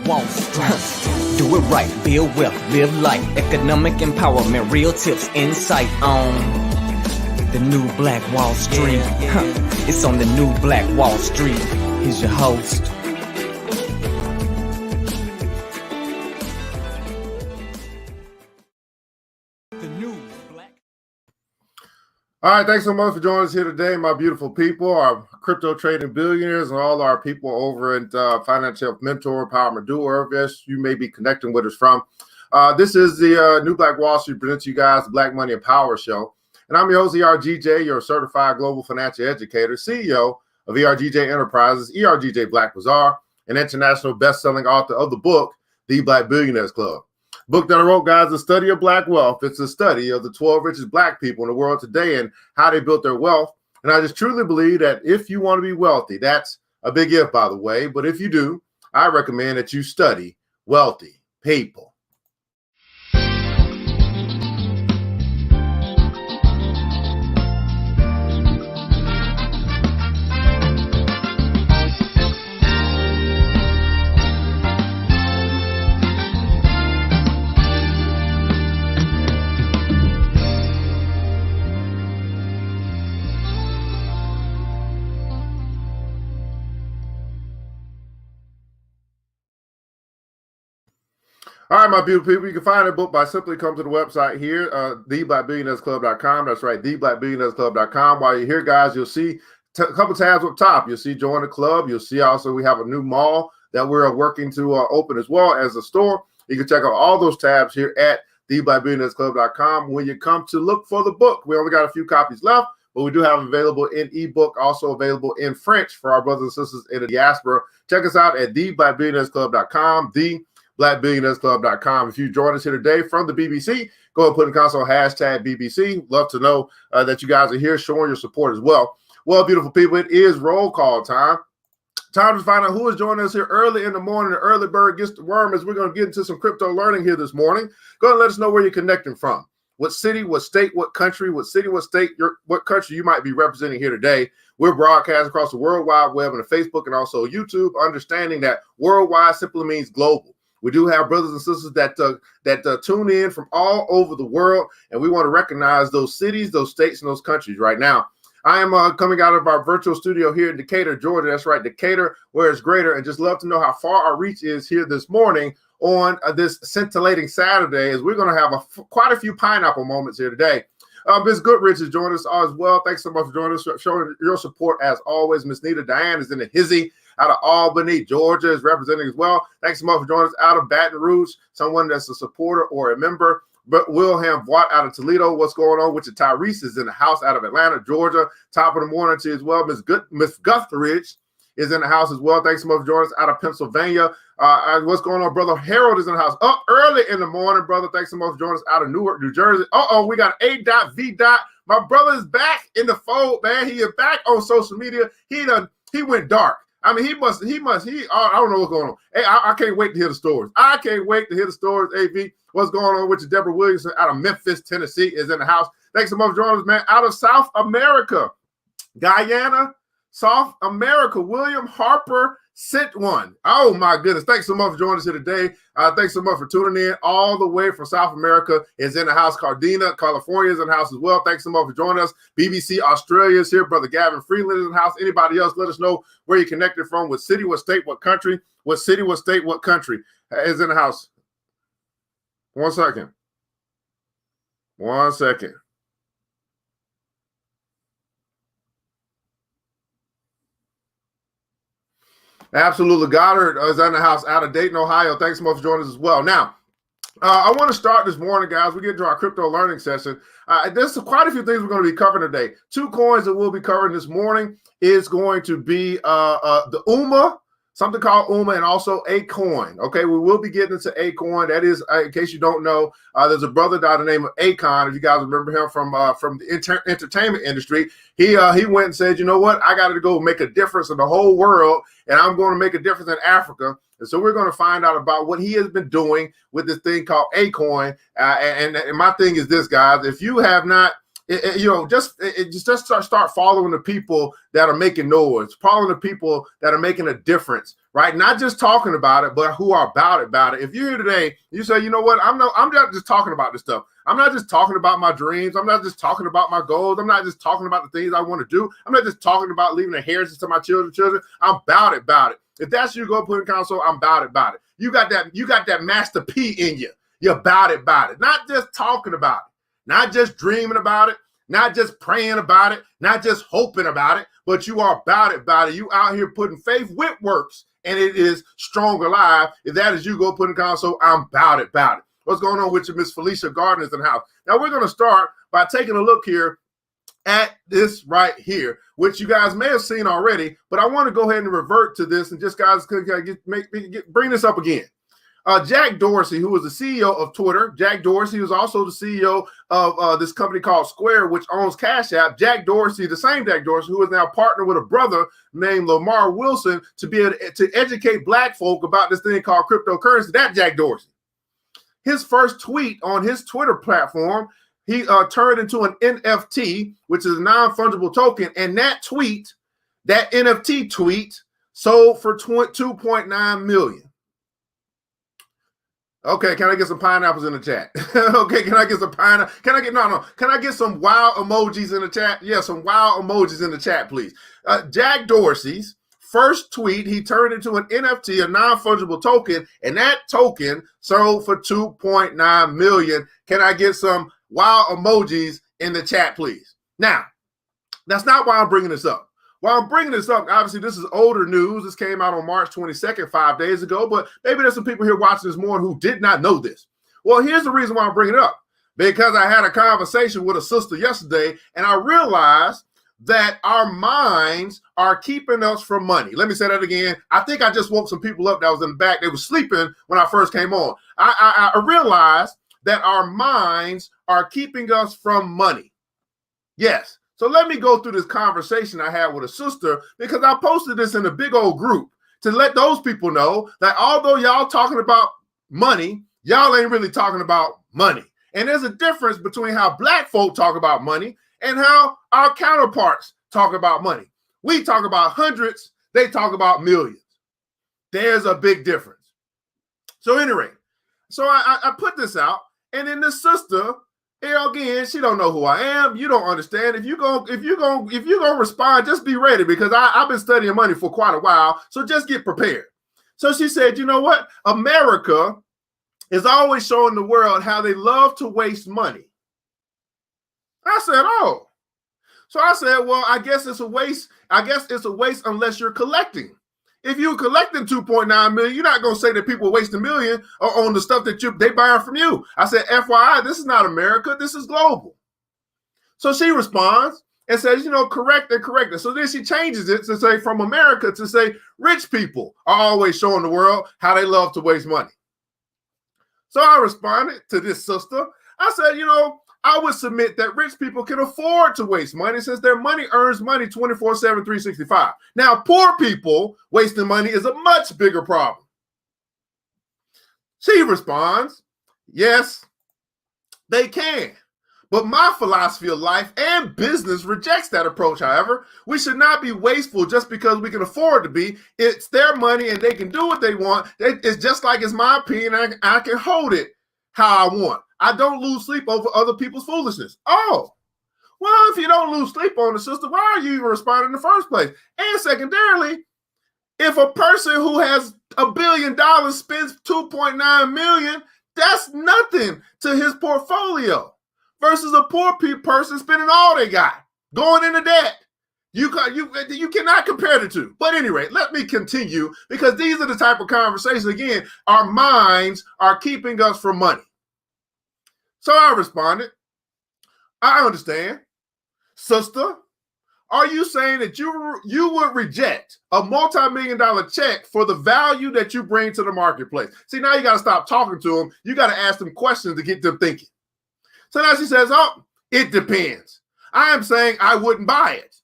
Wall Street. Do it right, build wealth, live life, economic empowerment, real tips, insight on the new Black Wall Street. It's on the new Black Wall Street. Here's your host. All right, thanks so much for joining us here today, my beautiful people, our crypto trading billionaires, and all our people over at Financial Health Mentor, Empowerment Duo, wherever you may be connecting with us from. This is the New Black Wall Street presents you guys the Black Money and Power Show. And I'm your host, ERGJ, your certified global financial educator, CEO of ERGJ Enterprises, ERGJ Black Bazaar, an international best-selling author of the book, The Black Billionaires Club. Book that I wrote, guys, The Study of Black Wealth. It's a study of the 12 richest Black people in the world today and how they built their wealth. And I just truly believe that if you want to be wealthy, that's a big if, by the way, but if you do, I recommend that you study wealthy people. All right, my beautiful people, you can find a book by simply come to the website here, theblackbillionairesclub.com. That's right, theblackbillionairesclub.com. While you're here, guys, you'll see a couple tabs up top. You'll see join the club. You'll see also we have a new mall that we're working to open as well as a store. You can check out all those tabs here at theblackbillionairesclub.com. When you come to look for the book, we only got a few copies left, but we do have available in ebook, also available in French for our brothers and sisters in the diaspora. Check us out at theblackbillionairesclub.com, blackbillionairesclub.com. If you join us here today from the BBC, go and put in console hashtag BBC. Love to know that you guys are here showing your support as well. Well, beautiful people, it is roll call time. Time to find out who is joining us here early in the morning. The early bird gets the worm as we're going to get into some crypto learning here this morning. Go ahead and let us know where you're connecting from. What city, what state, what country, what city, what state, what country you might be representing here today. We're broadcast across the World Wide Web and the Facebook and also YouTube, understanding that worldwide simply means global. We do have brothers and sisters that tune in from all over the world, and we want to recognize those cities, those states, and those countries right now. I am coming out of our virtual studio here in Decatur, Georgia. That's right, Decatur, where it's greater, and just love to know how far our reach is here this morning on this scintillating Saturday, as we're going to have quite a few pineapple moments here today. Ms. Goodrich has joined us as well. Thanks so much for joining us, showing your support as always. Ms. Nita Diane is in the hizzy out of Albany, Georgia is representing as well. Thanks so much for joining us out of Baton Rouge, someone that's a supporter or a member. But Wilhelm Watt out of Toledo, what's going on? Which Tyrese is in the house out of Atlanta, Georgia. Top of the morning to you as well. Ms. Guthridge is in the house as well. Thanks so much for joining us out of Pennsylvania. What's going on? Brother Harold is in the house up early in the morning, brother. Thanks so much for joining us out of Newark, New Jersey. We got A.V. My brother is back in the fold, man. He is back on social media. He went dark. I mean, I don't know what's going on. Hey, I can't wait to hear the stories. I can't wait to hear the stories, AV. What's going on with you? Deborah Williamson out of Memphis, Tennessee is in the house. Thanks so much for joining us, man. Out of South America, Guyana, South America, William Harper sent one. Oh, my goodness. Thanks so much for joining us here today. Thanks so much for tuning in all the way from South America is in the house. Cardina, California is in the house as well. Thanks so much for joining us. BBC Australia is here. Brother Gavin Freeland is in the house. Anybody else, let us know where you're connected from. What city, what state, what country. What city, what state, what country is in the house. 1 second. 1 second. Absolutely. Goddard is in the house out of Dayton, Ohio. Thanks so much for joining us as well. Now, I want to start this morning, guys. We get into our crypto learning session. There's quite a few things we're going to be covering today. 2 coins that we'll be covering this morning is going to be the UMA, something called UMA, and also Akoin. Okay, we will be getting into Akoin. That is, in case you don't know, there's a brother by the name of Akoin. If you guys remember him from the entertainment industry, he went and said, you know what, I got to go make a difference in the whole world, and I'm going to make a difference in Africa. And so we're going to find out about what he has been doing with this thing called Akoin. And my thing is this, guys: if you have not, just start following the people that are making noise, following the people that are making a difference right? Not just talking about it, but who are about it. If you're here today, you say, you know what? I'm not just talking about this stuff. I'm not just talking about my dreams. I'm not just talking about my goals. I'm not just talking about the things I want to do. I'm not just talking about leaving a inheritance to my children. I'm about it. If that's you, go put in console, I'm about it. You got that Master P in you. You're about it. Not just talking about it, not just dreaming about it, not just praying about it, not just hoping about it, but you are about it. You out here putting faith with works, and it is strong alive. If that is you, go put in console, I'm about it. What's going on with you, Miss Felicia Gardner's in the house? Now we're going to start by taking a look here at this right here, which you guys may have seen already, but I want to go ahead and revert to this and just guys bring this up again. Jack Dorsey, who was the CEO of Twitter, Jack Dorsey was also the CEO of this company called Square, which owns Cash App. Jack Dorsey, the same Jack Dorsey, who is now partnered with a brother named Lamar Wilson to be able to educate black folk about this thing called cryptocurrency. That Jack Dorsey. His first tweet on his Twitter platform, he turned into an NFT, which is a non-fungible token, and that NFT tweet, sold for $2.9 million. Okay, can I get some pineapples in the chat? Okay, can I get some pineapple? Can I get some wow emojis in the chat? Yeah, some wow emojis in the chat, please. Jack Dorsey's first tweet, he turned into an NFT, a non-fungible token, and that token sold for $2.9 million. Can I get some wow emojis in the chat, please? Now, that's not why I'm bringing this up. Why I'm bringing this up, obviously, this is older news. This came out on March 22nd, 5 days ago, but maybe there's some people here watching this morning who did not know this. Well, here's the reason why I'm bringing it up. Because I had a conversation with a sister yesterday, and I realized that our minds are keeping us from money. Let me say that again. I think I just woke some people up that was in the back. They were sleeping when I first came on. I realized that our minds are keeping us from money. Yes. So let me go through this conversation I had with a sister, because I posted this in a big old group to let those people know that although y'all talking about money, y'all ain't really talking about money. And there's a difference between how black folk talk about money and how our counterparts talk about money. We talk about hundreds, they talk about millions. There's a big difference. So anyway, so I put this out, and then this sister, again, she don't know who I am. You don't understand. If you're gonna respond, just be ready, because I've been studying money for quite a while. So just get prepared. So she said, you know what? America is always showing the world how they love to waste money. I said, oh. So I said, well, I guess it's a waste. I guess it's a waste unless you're collecting. If you're collecting $2.9 million, you're not going to say that people are wasting $1 million on the stuff that they buying from you. I said, FYI, this is not America. This is global. So she responds and says, correct it. So then she changes it to say from America to say rich people are always showing the world how they love to waste money. So I responded to this sister. I said, I would submit that rich people can afford to waste money since their money earns money 24/7, 365. Now, poor people wasting money is a much bigger problem. She responds, yes, they can. But my philosophy of life and business rejects that approach, however. We should not be wasteful just because we can afford to be. It's their money and they can do what they want. It's just like it's my opinion. I can hold it how I want. I don't lose sleep over other people's foolishness. Oh, well, if you don't lose sleep on the sister, why are you even responding in the first place? And secondarily, if a person who has $1 billion spends $2.9 million, that's nothing to his portfolio versus a poor person spending all they got, going into debt. You cannot compare the two. But anyway, let me continue, because these are the type of conversations, again, our minds are keeping us from money. So I responded, I understand. Sister, are you saying that you would reject a multi-million-dollar check for the value that you bring to the marketplace? See, now you got to stop talking to them. You got to ask them questions to get them thinking. So now she says, oh, it depends. I am saying I wouldn't buy it.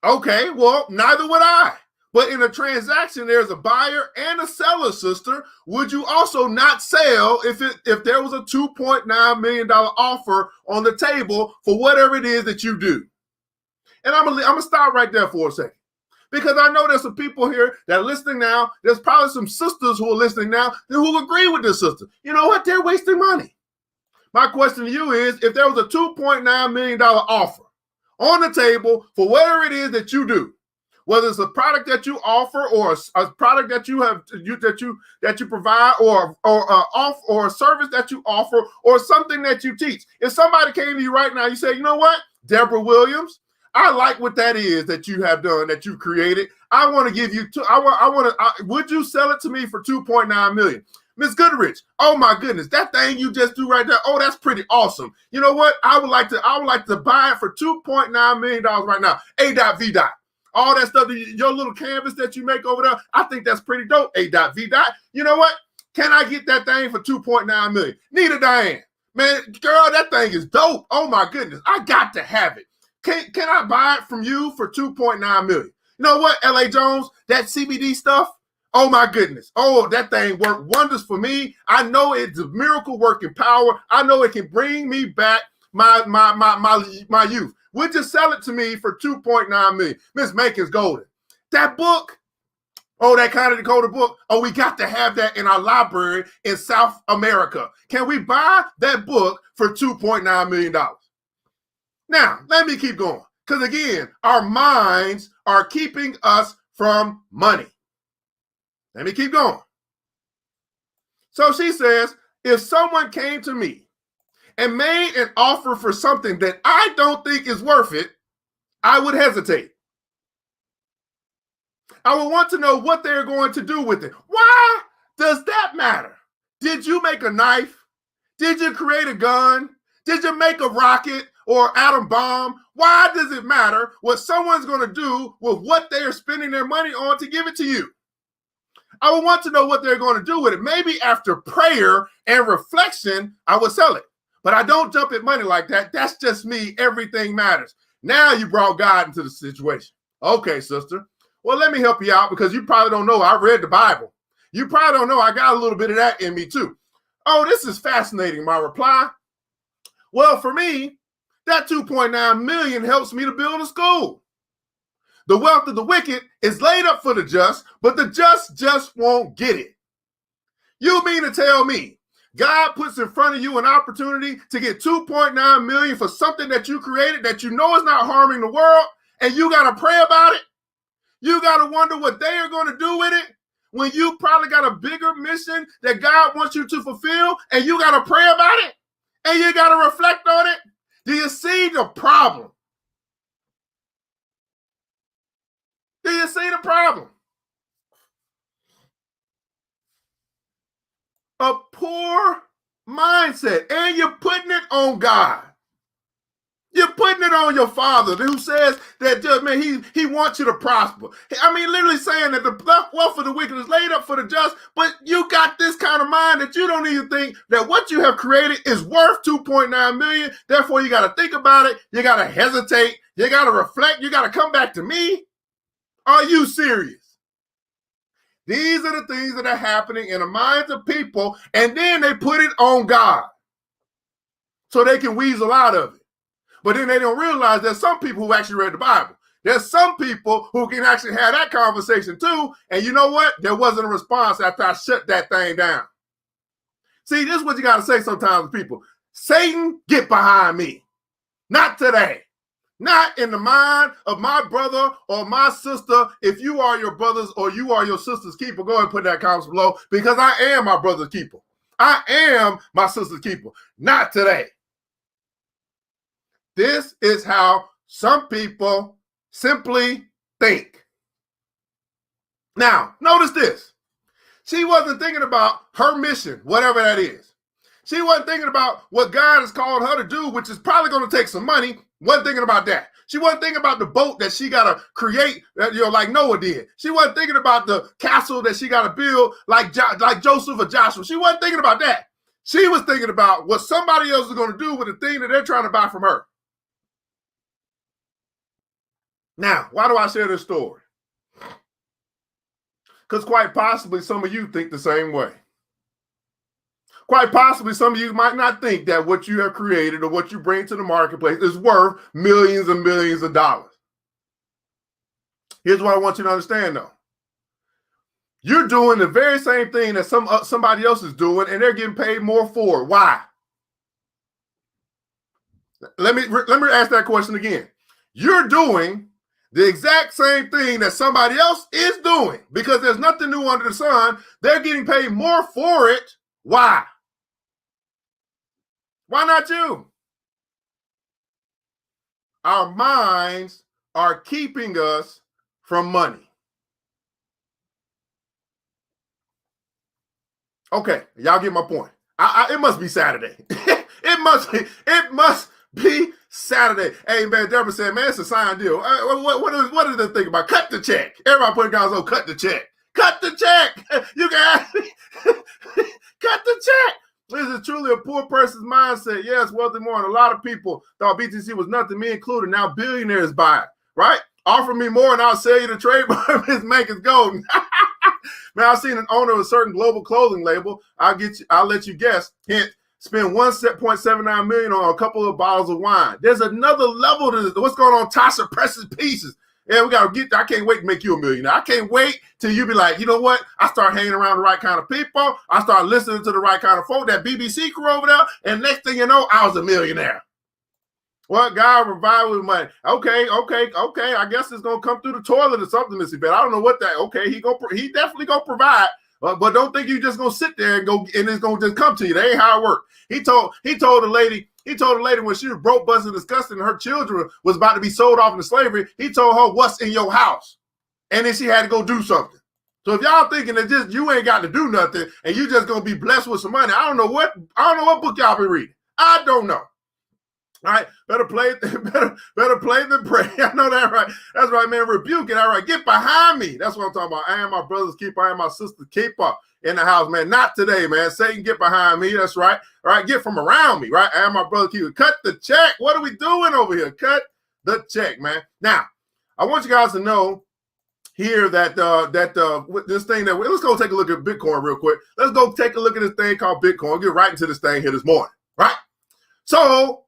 Okay, well, neither would I. But in a transaction, there's a buyer and a seller, sister. Would you also not sell if there was a $2.9 million offer on the table for whatever it is that you do? And I'm gonna stop right there for a second, Because I know there's some people here that are listening now. There's probably some sisters who are listening now who agree with this sister. You know what? They're wasting money. My question to you is, if there was a $2.9 million offer on the table for whatever it is that you do, whether it's a product that you offer or a product that you have that you provide or a service that you offer or something that you teach. If somebody came to you right now, you say, you know what, Deborah Williams, I like what that is that you have done, that you created. I want to give you would you sell it to me for $2.9 million? Miss Goodrich, oh my goodness, that thing you just do right there, oh, that's pretty awesome. You know what? I would like to buy it for $2.9 million right now. A.V. All that stuff, your little canvas that you make over there, I think that's pretty dope. A.V. You know what? Can I get that thing for $2.9 million? Nita Diane, man, girl, that thing is dope. Oh my goodness, I got to have it. Can I buy it from you for $2.9 million? You know what, L.A. Jones, that CBD stuff, oh my goodness. Oh, that thing worked wonders for me. I know it's a miracle working power. I know it can bring me back my youth. Would you sell it to me for $2.9 million? Miss Mankins Golden. That book, oh, that kind of Dakota book, oh, we got to have that in our library in South America. Can we buy that book for $2.9 million? Now, let me keep going. Because again, our minds are keeping us from money. Let me keep going. So she says, if someone came to me and made an offer for something that I don't think is worth it, I would hesitate. I would want to know what they're going to do with it. Why does that matter? Did you make a knife? Did you create a gun? Did you make a rocket or atom bomb? Why does it matter what someone's going to do with what they are spending their money on to give it to you? I would want to know what they're going to do with it. Maybe after prayer and reflection, I would sell it. But I don't jump at money like that. That's just me. Everything matters. Now you brought God into the situation. Okay, sister. Well, let me help you out because you probably don't know. I read the Bible. You probably don't know. I got a little bit of that in me too. Oh, this is fascinating. My reply. Well, for me, that $2.9 million helps me to build a school. The wealth of the wicked is laid up for the just, but the just won't get it. You mean to tell me God puts in front of you an opportunity to get $2.9 million for something that you created that you know is not harming the world, and you got to pray about it? You got to wonder what they are going to do with it when you probably got a bigger mission that God wants you to fulfill, and you got to pray about it, and you got to reflect on it? Do you see the problem? Do you see the problem? A poor mindset, and you're putting it on God. You're putting it on your Father who says that, man, he wants you to prosper. I mean, literally saying that the wealth of the wicked is laid up for the just, but you got this kind of mind that you don't even think that what you have created is worth $2.9 million. Therefore, you got to think about it. You got to hesitate. You got to reflect. You got to come back to me. Are you serious? These are the things that are happening in the minds of people, and then they put it on God so they can weasel out of it. But then they don't realize there's some people who actually read the Bible. There's some people who can actually have that conversation too, and you know what? There wasn't a response after I shut that thing down. See, this is what you got to say sometimes to people. Satan, get behind me. Not today. Not in the mind of my brother or my sister. If you are your brother's or you are your sister's keeper, go ahead and put that comment below, because I am my brother's keeper. I am my sister's keeper. Not today. This is how some people simply think. Now, notice this. She wasn't thinking about her mission, whatever that is. She wasn't thinking about what God has called her to do, which is probably going to take some money. Wasn't thinking about that. She wasn't thinking about the boat that she got to create, like Noah did. She wasn't thinking about the castle that she got to build like Joseph or Joshua. She wasn't thinking about that. She was thinking about what somebody else is going to do with the thing that they're trying to buy from her. Now, why do I share this story? Because quite possibly some of you think the same way. Quite possibly some of you might not think that what you have created or what you bring to the marketplace is worth millions and millions of dollars. Here's what I want you to understand, though. You're doing the very same thing that somebody else is doing, and they're getting paid more for it. Why? Let me ask that question again. You're doing the exact same thing that somebody else is doing because there's nothing new under the sun. They're getting paid more for it. Why? Why not you? Our minds are keeping us from money. Okay, y'all get my point. It must be Saturday. It must be Saturday. Hey, man, Deborah said, man, it's a signed deal. What is the thing about? Cut the check. Everybody put down, so cut the check. Cut the check. You can cut the check. This is truly a poor person's mindset. Yes, wealthy more. And a lot of people thought BTC was nothing, me included. Now billionaires buy it, right? Offer me more and I'll sell you the trademark. His make is golden. Man, I've seen an owner of a certain global clothing label. I'll let you guess. Hint, spend $1.79 million on a couple of bottles of wine. There's another level to this. What's going on? Tasha Precious Pieces. Yeah, we got to get. I can't wait to make you a millionaire. I can't wait till you be like, you know what? I start hanging around the right kind of people. I start listening to the right kind of folk. That BBC crew over there, and next thing you know, I was a millionaire. Well, God provide with money. Okay. I guess it's gonna come through the toilet or something, Missy Bet. I don't know what that. Okay, he definitely gonna provide. But don't think you just gonna sit there and it's gonna just come to you. That ain't how it works. He told the lady when she was broke, busted, disgusted, and her children was about to be sold off into slavery. He told her what's in your house, and then she had to go do something. So if y'all thinking that just you ain't got to do nothing and you just gonna be blessed with some money, I don't know what book y'all be reading. I don't know. All right, better play than pray. I know that, right? That's right, man. Rebuke it. All right, get behind me. That's what I'm talking about. I am my brother's keeper. I am my sister's keeper in the house, man. Not today, man. Satan, get behind me. That's right. All right, get from around me, right? I am my brother's keeper. Cut the check. What are we doing over here? Cut the check, man. Now, I want you guys to know here that this thing that let's go take a look at Bitcoin real quick. Let's go take a look at this thing called Bitcoin. We'll get right into this thing here this morning, right? So,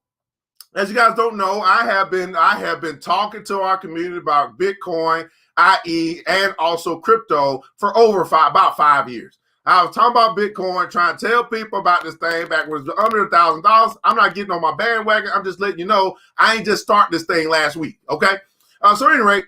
as you guys don't know, I have been talking to our community about Bitcoin, IE, and also crypto for about 5 years. I was talking about Bitcoin, trying to tell people about this thing back when it was under $1,000. I'm not getting on my bandwagon. I'm just letting you know I ain't just starting this thing last week. Okay. So anyway,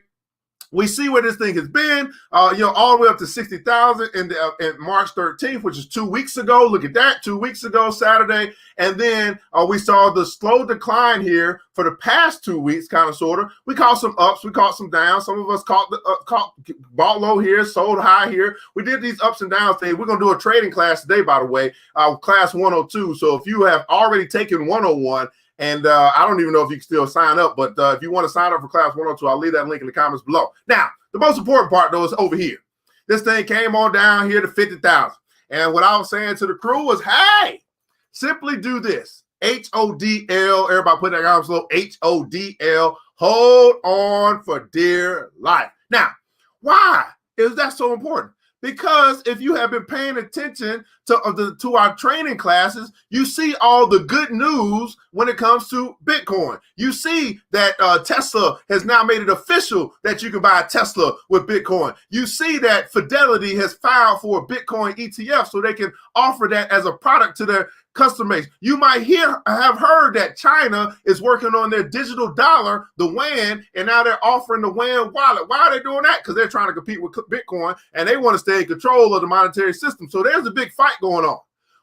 we see where this thing has been, all the way up to 60,000 in March 13th, which is 2 weeks ago. Look at that, 2 weeks ago, Saturday. And then we saw the slow decline here for the past 2 weeks, kind of, sort of. We caught some ups, we caught some downs. Some of us bought low here, sold high here. We did these ups and downs things. We're going to do a trading class today, by the way, class 102. So if you have already taken 101, and I don't even know if you can still sign up, but if you want to sign up for class 102, I'll leave that link in the comments below. Now, the most important part, though, is over here. This thing came on down here to 50,000. And what I was saying to the crew was, hey, simply do this. HODL, everybody put that down slow, HODL, hold on for dear life. Now, why is that so important? Because if you have been paying attention to our training classes, you see all the good news when it comes to Bitcoin. You see that Tesla has now made it official that you can buy a Tesla with Bitcoin. You see that Fidelity has filed for a Bitcoin ETF so they can offer that as a product to their customer base. You might have heard that China is working on their digital dollar, the yuan, and now they're offering the yuan wallet. Why are they doing that? Because they're trying to compete with Bitcoin and they want to stay in control of the monetary system. So there's a big fight going on.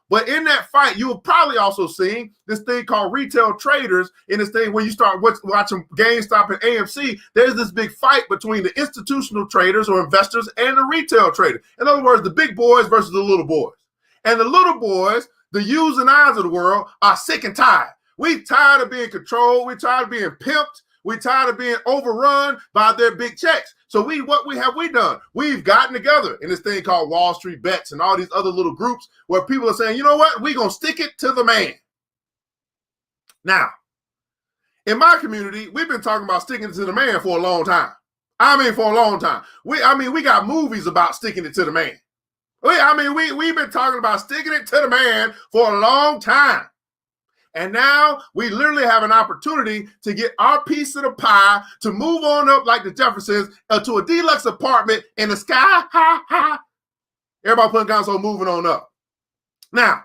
But in that fight, you will probably also see this thing called retail traders. In this thing where you start watching GameStop and AMC, there's this big fight between the institutional traders or investors and the retail traders. In other words, the big boys versus the little boys. And the little boys, the yous and eyes of the world, are sick and tired. We tired of being controlled. We tired of being pimped. We tired of being overrun by their big checks. So what have we done? We've gotten together in this thing called Wall Street Bets and all these other little groups where people are saying, you know what? We're going to stick it to the man. Now, in my community, we've been talking about sticking it to the man for a long time. For a long time. We got movies about sticking it to the man. We've been talking about sticking it to the man for a long time. And now we literally have an opportunity to get our piece of the pie to move on up like the Jeffersons to a deluxe apartment in the sky. Everybody putting console moving on up. Now,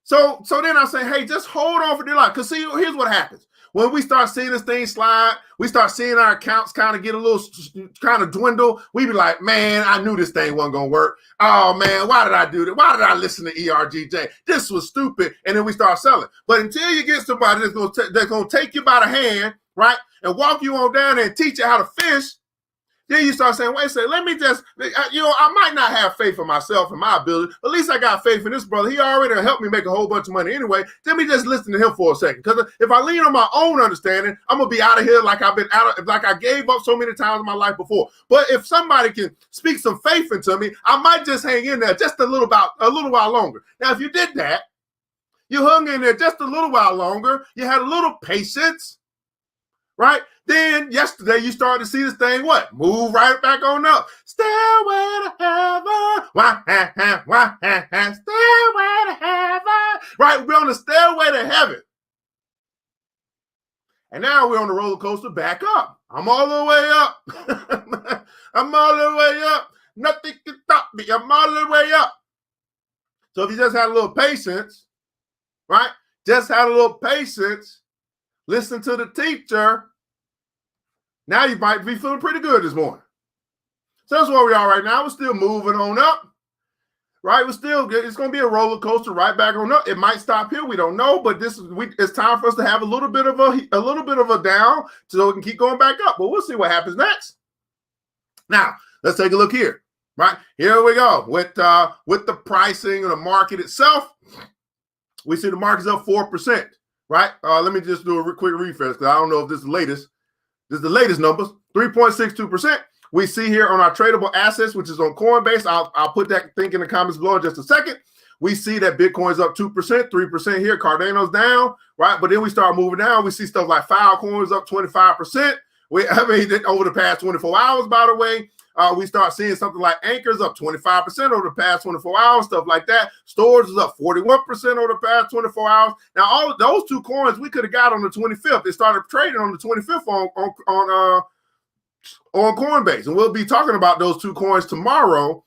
so then I say, hey, just hold on for dear life. Because see, here's what happens. When we start seeing this thing slide, we start seeing our accounts kind of get a little kind of dwindle. We be like, man, I knew this thing wasn't going to work. Oh, man, why did I do that? Why did I listen to ERGJ? This was stupid. And then we start selling. But until you get somebody that's going to take you by the hand, right, and walk you on down there and teach you how to fish, then you start saying, wait a second, let me just, I might not have faith in myself and my ability, but at least I got faith in this brother. He already helped me make a whole bunch of money anyway. Let me just listen to him for a second. Because if I lean on my own understanding, I'm going to be out of here like I've been like I gave up so many times in my life before. But if somebody can speak some faith into me, I might just hang in there just a little while longer. Now, if you did that, you hung in there just a little while longer, you had a little patience, right? Then yesterday you started to see this thing, what? Move right back on up. Stairway to heaven. Stairway to heaven. Right, we're on the stairway to heaven. And now we're on the roller coaster back up. I'm all the way up. I'm all the way up. Nothing can stop me. I'm all the way up. So if you just had a little patience, right? Just had a little patience, listen to the teacher. Now you might be feeling pretty good this morning. So that's where we are right now. We're still moving on up, right? It's going to be a roller coaster right back on up. It might stop here. We don't know, but it's time for us to have a little bit of a down so we can keep going back up. But we'll see what happens next. Now, let's take a look here, right? Here we go with the pricing of the market itself. We see the market's up 4%, right? Let me just do a quick refresh because I don't know if this is the latest. This is the latest numbers, 3.62%. We see here on our tradable assets, which is on Coinbase. I'll put that thing in the comments below in just a second. We see that Bitcoin's up 2%, 3% here. Cardano's down, right? But then we start moving down. We see stuff like Filecoin's up 25%. Over the past 24 hours, by the way. We start seeing something like Anchor's up 25% over the past 24 hours, stuff like that. Storage is up 41% over the past 24 hours. Now, all of those two coins we could have got on the 25th. They started trading on the 25th on Coinbase. And we'll be talking about those two coins tomorrow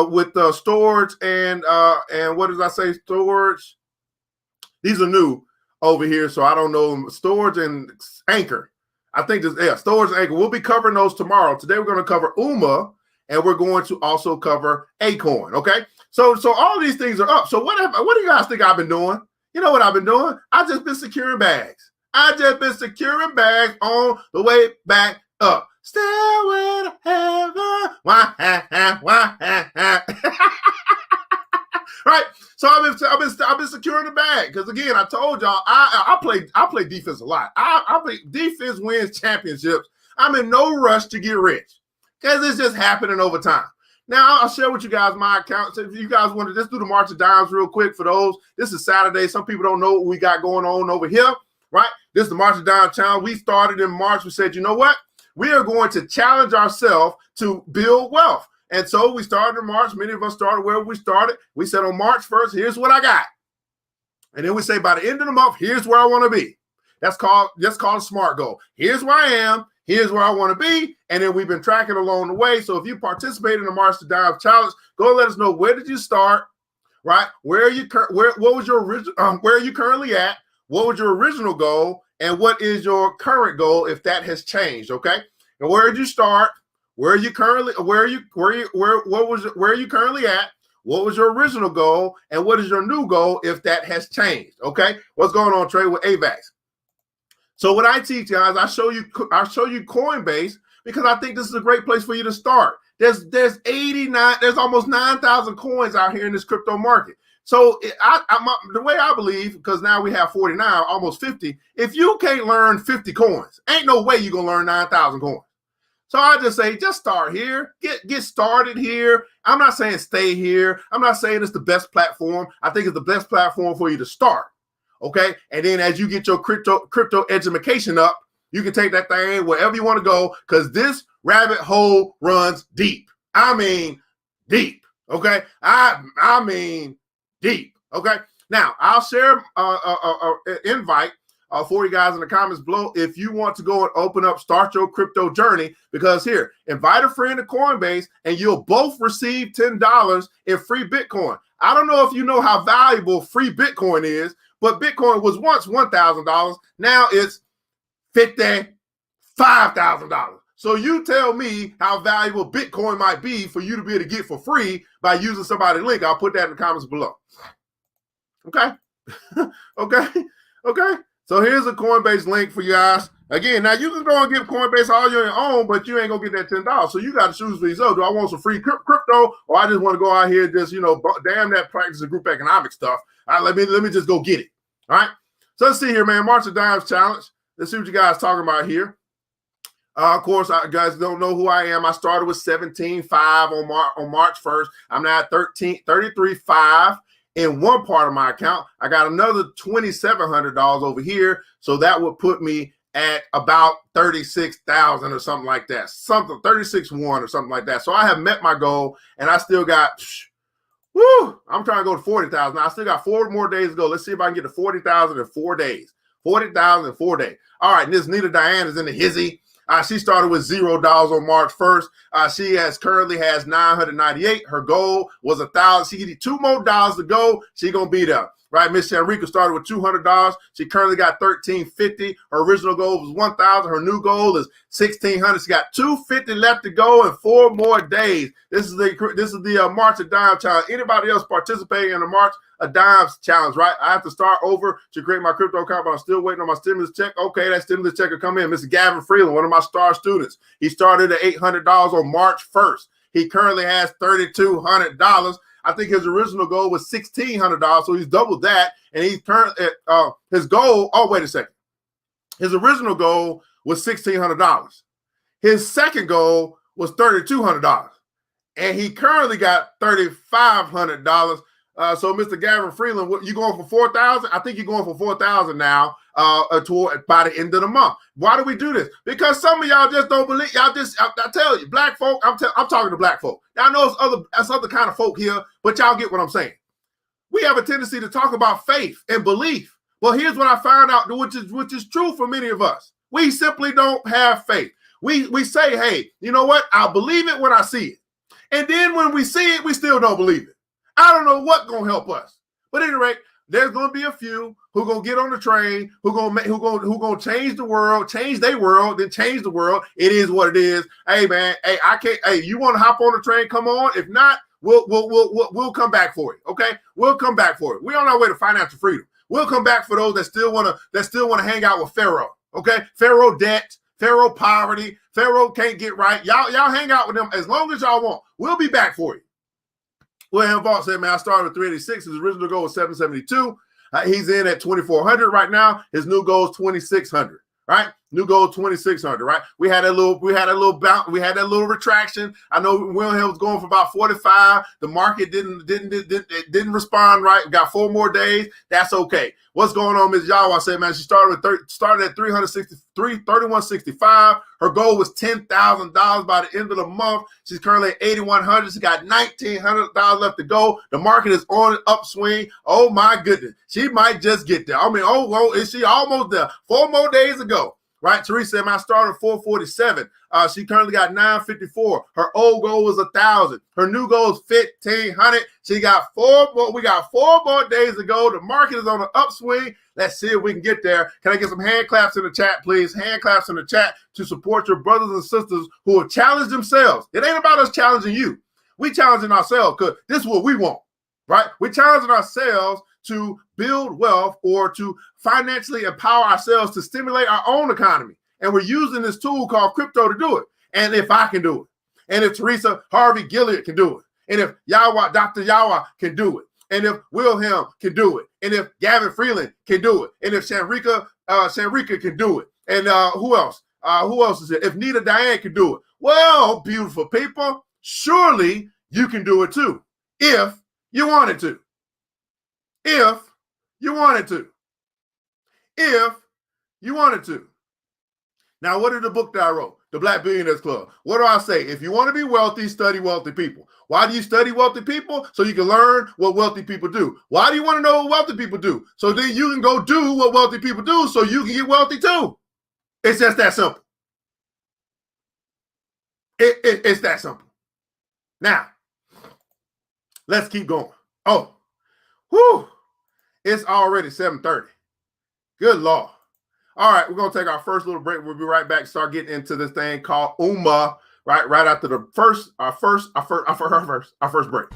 with Storage and what did I say? Storage. These are new over here, so I don't know. Storage and Anchor. I think Storage and Anchor. We'll be covering those tomorrow. Today we're going to cover UMA, and we're going to also cover Akoin. Okay, so all these things are up. So what do you guys think I've been doing? You know what I've been doing? I've just been securing bags. I've just been securing bags on the way back up. Stairway to heaven. Right. So I've been securing the bag because again I told y'all I play defense a lot. I play defense wins championships. I'm in no rush to get rich because it's just happening over time. Now I'll share with you guys my account. So if you guys want to just do the March of Dimes real quick for those. This is Saturday. Some people don't know what we got going on over here. Right. This is the March of Dimes channel. We started in March. We said, you know what? We are going to challenge ourselves to build wealth. And so we started in March. Many of us started where we started. We said on March 1st, here's what I got. And then we say by the end of the month, here's where I want to be. That's called a SMART goal. Here's where I am. Here's where I want to be. And then we've been tracking along the way. So if you participate in the March to Dimes challenge, go and let us know where did you start, right? What was your original? Where are you currently at? What was your original goal? And what is your current goal if that has changed? Okay. And where did you start? Where are you currently at? Where are you currently at? What was your original goal? And what is your new goal if that has changed? Okay. What's going on, Trade with AVAX? So what I teach guys, I show you Coinbase because I think this is a great place for you to start. There's almost 9,000 coins out here in this crypto market. So the way I believe, because now we have 49, almost 50. If you can't learn 50 coins, ain't no way you're gonna learn 9,000 coins. So I just say, just start here, get started here. I'm not saying stay here. I'm not saying it's the best platform. I think it's the best platform for you to start. Okay. And then as you get your crypto education up, you can take that thing wherever you want to go because this rabbit hole runs deep. I mean, deep. Okay. I mean, deep. Okay. Now, I'll share an invite for you guys in the comments below if you want to go and open up, start your crypto journey, because here, invite a friend to Coinbase and you'll both receive $10 in free Bitcoin. I don't know if you know how valuable free Bitcoin is, but Bitcoin was once $1,000. Now it's $55,000. So you tell me how valuable Bitcoin might be for you to be able to get for free by using somebody's link. I'll put that in the comments below. Okay. Okay. So here's a Coinbase link for you guys. Again, now you can go and give Coinbase all your own, but you ain't gonna get that $10. So you got to choose for yourself. Do I want some free crypto, or I just want to go out here and just, damn that practice of group economic stuff. All right, let me just go get it. All right. So let's see here, man. March of Dimes challenge. Let's see what you guys talking about here. Of course, you guys don't know who I am. I started with 17.5 on March 1st. I'm now at 33.5 in one part of my account. I got another $2,700 over here. So that would put me at about 36,000 or something like that. 36.1 or something like that. So I have met my goal, and I still got, I'm trying to go to 40,000. I still got 4 more days to go. Let's see if I can get to 40,000 in 4 days. 40,000 in 4 days. All right, and this Nita Diane is in the hizzy. She started with $0 on March 1st. She currently has 998. Her goal was 1,000. She needed 2 more dollars to go. She gonna be there, right? Miss Shanrika started with $200. She currently got $1,350. Her original goal was 1,000. Her new goal is $1,600. She got $250 left to go and 4 more days. This is the March of Dimes challenge. Anybody else participating in the March of Dimes challenge, right? I have to start over to create my crypto account, but I'm still waiting on my stimulus check. Okay, that stimulus check will come in. Mr. Gavin Freeland, one of my star students. He started at $800 on March 1st. He currently has $3,200. I think his original goal was $1,600, so he's doubled that. And he's currently his goal. Oh, wait a second. His original goal was $1,600. His second goal was $3,200, and he currently got $3,500. So, Mr. Gavin Freeland, you going for 4,000? I think you're going for 4,000 now. By the end of the month. Why do we do this? Because some of y'all just don't believe. Y'all just, I tell you, black folk. I'm talking to black folk. Now I know it's other kind of folk here, but y'all get what I'm saying. We have a tendency to talk about faith and belief. Well, here's what I found out, which is true for many of us. We simply don't have faith. We say, hey, you know what? I'll believe it when I see it, and then when we see it, we still don't believe it. I don't know what's gonna help us, but at any rate, there's gonna be a few who gonna get on the train, who gonna change the world, change their world, then change the world. It is what it is. Hey man, hey, I can't. Hey, you want to hop on the train? Come on. If not, we'll come back for it. Okay, we'll come back for it. We're on our way to financial freedom. We'll come back for those that still wanna hang out with Pharaoh. Okay, Pharaoh debt, Pharaoh poverty, Pharaoh can't get right. Y'all hang out with them as long as y'all want. We'll be back for you. William Vault said, man, I started with 386. His original goal was 772. He's in at 2,400 right now. His new goal is 2,600, right? New goal 2,600, right? We had that little bounce. We had that little retraction. I know Wilhelm was going for about 45. The market didn't respond right. We got 4 more days. That's okay. What's going on, Ms. Yawa? I said, man, she started at 361.65. Her goal was $10,000 by the end of the month. She's currently at 8,100. She got $1,900 left to go. The market is on an upswing. Oh my goodness, she might just get there. I mean, is she almost there? 4 more days to go. Right, Teresa, I started at 447. She currently got 954. Her old goal was 1,000. Her new goal is 1,500. She got 4 more. We got 4 more days to go. The market is on an upswing. Let's see if we can get there. Can I get some hand claps in the chat, please? Hand claps in the chat to support your brothers and sisters who have challenged themselves. It ain't about us challenging you. We challenging ourselves because this is what we want, right? We're challenging ourselves to build wealth or to financially empower ourselves to stimulate our own economy. And we're using this tool called crypto to do it. And if I can do it, and if Teresa Harvey Gilliard can do it, and if Dr. Yawa can do it, and if Wilhelm can do it, and if Gavin Freeland can do it, and if Shanrika can do it, and who else? Who else is it? If Nita Diane can do it, well, beautiful people, surely you can do it too, if you wanted to. If you wanted to. If you wanted to. Now, what is the book that I wrote? the Black Billionaires Club. What do I say? If you want to be wealthy, study wealthy people. Why do you study wealthy people? So you can learn what wealthy people do. Why do you want to know what wealthy people do? So then you can go do what wealthy people do so you can get wealthy too. It's just that simple. It's that simple. Now, let's keep going. Oh, whew, it's already 7:30. Good Lord. All right, we're going to take our first little break. We'll be right back, start getting into this thing called UMA, right after the our first break.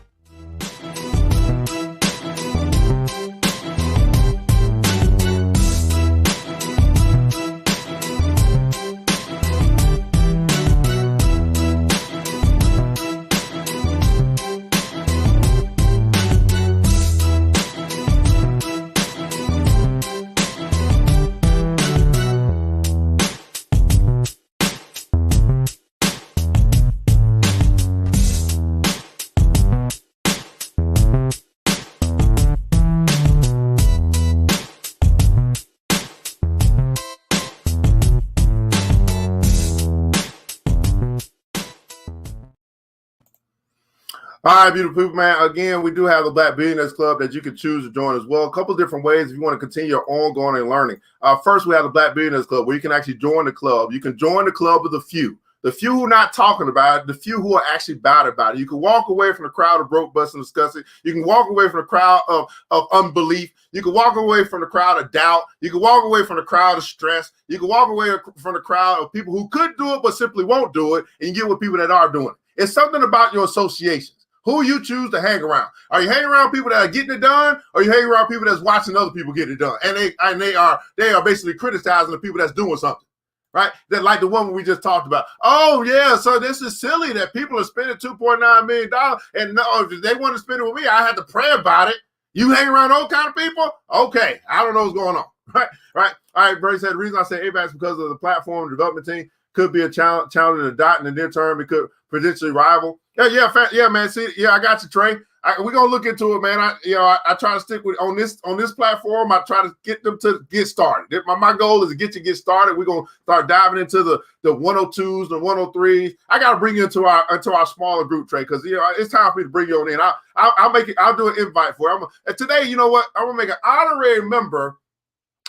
All right, beautiful people, man. Again, we do have the Black Billionaires Club that you can choose to join as well. A couple of different ways if you want to continue your ongoing and learning. First, we have the Black Billionaires Club where you can actually join the club. You can join the club with a few. The few who are not talking about it, the few who are actually bad about it. You can walk away from the crowd of broke, bust, and disgusting. You can walk away from the crowd of unbelief. You can walk away from the crowd of doubt. You can walk away from the crowd of stress. You can walk away from the crowd of people who could do it but simply won't do it, and you get with people that are doing it. It's something about your associations. Who you choose to hang around. Are you hanging around people that are getting it done, or are you hanging around people that's watching other people get it done? And they are basically criticizing the people that's doing something, right? That like the one we just talked about. Oh yeah, so this is silly that people are spending $2.9 million, and no, if they want to spend it with me, I had to pray about it. You hang around those kind of people? Okay, I don't know what's going on. Right. All right, Brady said the reason I say ABAC is because of the platform development team could be a challenge to adopt in the near term. It could potentially rival. Yeah, man. See, yeah, I got you, Trey. We're gonna look into it, man. I try to stick with on this platform. I try to get them to get started. My goal is to get started. We're gonna start diving into the 102s, the 103s. I gotta bring you into our smaller group, Trey, because it's time for me to bring you on in. I'll make it. I'll do an invite for you. And today, you know what? I'm gonna make an honorary member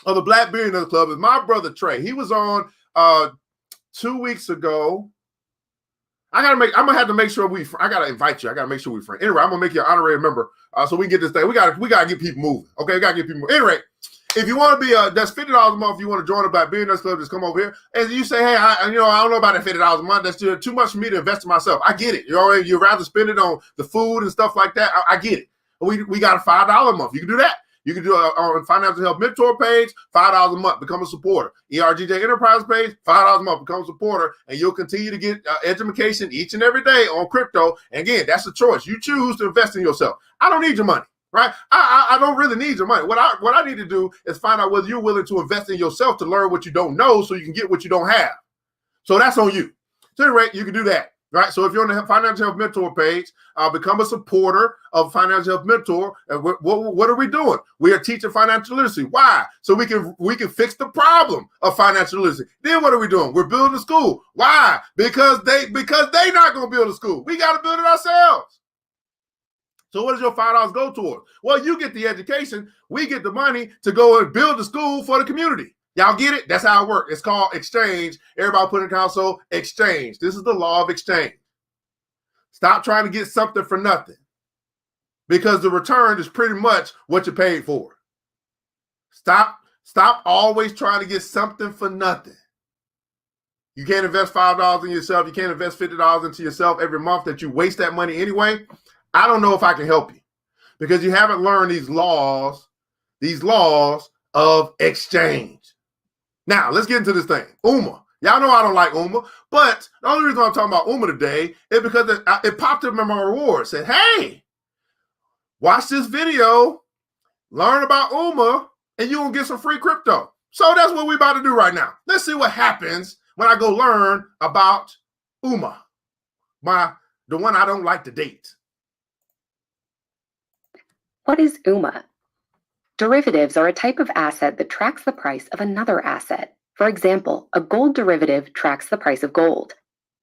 of the Black Billionaires Club. Is my brother Trey. He was on 2 weeks ago. I'm gonna have to make sure I gotta invite you. I gotta make sure we're friends. Anyway, I'm gonna make you an honorary member so we can get this thing. We gotta get people moving. Okay, we gotta get people moving. Anyway, if you want to be that's $50 a month, if you want to join the Black Billionaires Club, just come over here. And you say, hey, I don't know about that $50 a month. That's too much for me to invest in myself. I get it. You'd rather spend it on the food and stuff like that. I get it. We got a $5 a month. You can do that. You can do it on Financial Health Mentor page, $5 a month, become a supporter. ERGJ Enterprise page, $5 a month, become a supporter, and you'll continue to get education each and every day on crypto. And again, that's a choice. You choose to invest in yourself. I don't need your money, right? I don't really need your money. What I need to do is find out whether you're willing to invest in yourself to learn what you don't know so you can get what you don't have. So that's on you. So anyway, you can do that. Right, so if you're on the Financial Health Mentor page, become a supporter of Financial Health Mentor. And what are we doing? We are teaching financial literacy. Why? So we can fix the problem of financial literacy. Then what are we doing? We're building a school. Why? Because they're not going to build a school. We got to build it ourselves. So what does your $5 go toward? Well, you get the education. We get the money to go and build the school for the community. Y'all get it? That's how it works. It's called exchange. Everybody put in the console, exchange. This is the law of exchange. Stop trying to get something for nothing because the return is pretty much what you paid for. Stop always trying to get something for nothing. You can't invest $5 in yourself. You can't invest $50 into yourself every month that you waste that money anyway. I don't know if I can help you because you haven't learned these laws of exchange. Now, let's get into this thing. UMA. Y'all know I don't like UMA, but the only reason I'm talking about UMA today is because it popped up in my reward. It said, hey, watch this video, learn about UMA, and you're going to get some free crypto. So that's what we're about to do right now. Let's see what happens when I go learn about UMA, the one I don't like to date. What is UMA? Derivatives are a type of asset that tracks the price of another asset. For example, a gold derivative tracks the price of gold.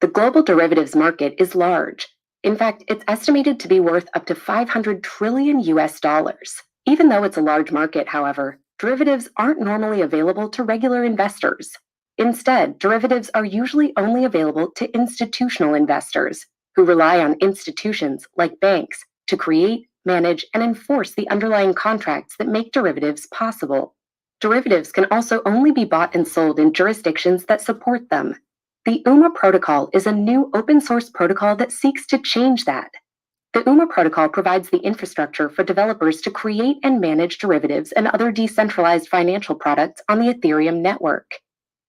The global derivatives market is large. In fact, it's estimated to be worth up to 500 trillion US dollars. Even though it's a large market, however, derivatives aren't normally available to regular investors. Instead, derivatives are usually only available to institutional investors who rely on institutions like banks to create, manage, and enforce the underlying contracts that make derivatives possible. Derivatives can also only be bought and sold in jurisdictions that support them. The UMA protocol is a new open source protocol that seeks to change that. The UMA protocol provides the infrastructure for developers to create and manage derivatives and other decentralized financial products on the Ethereum network.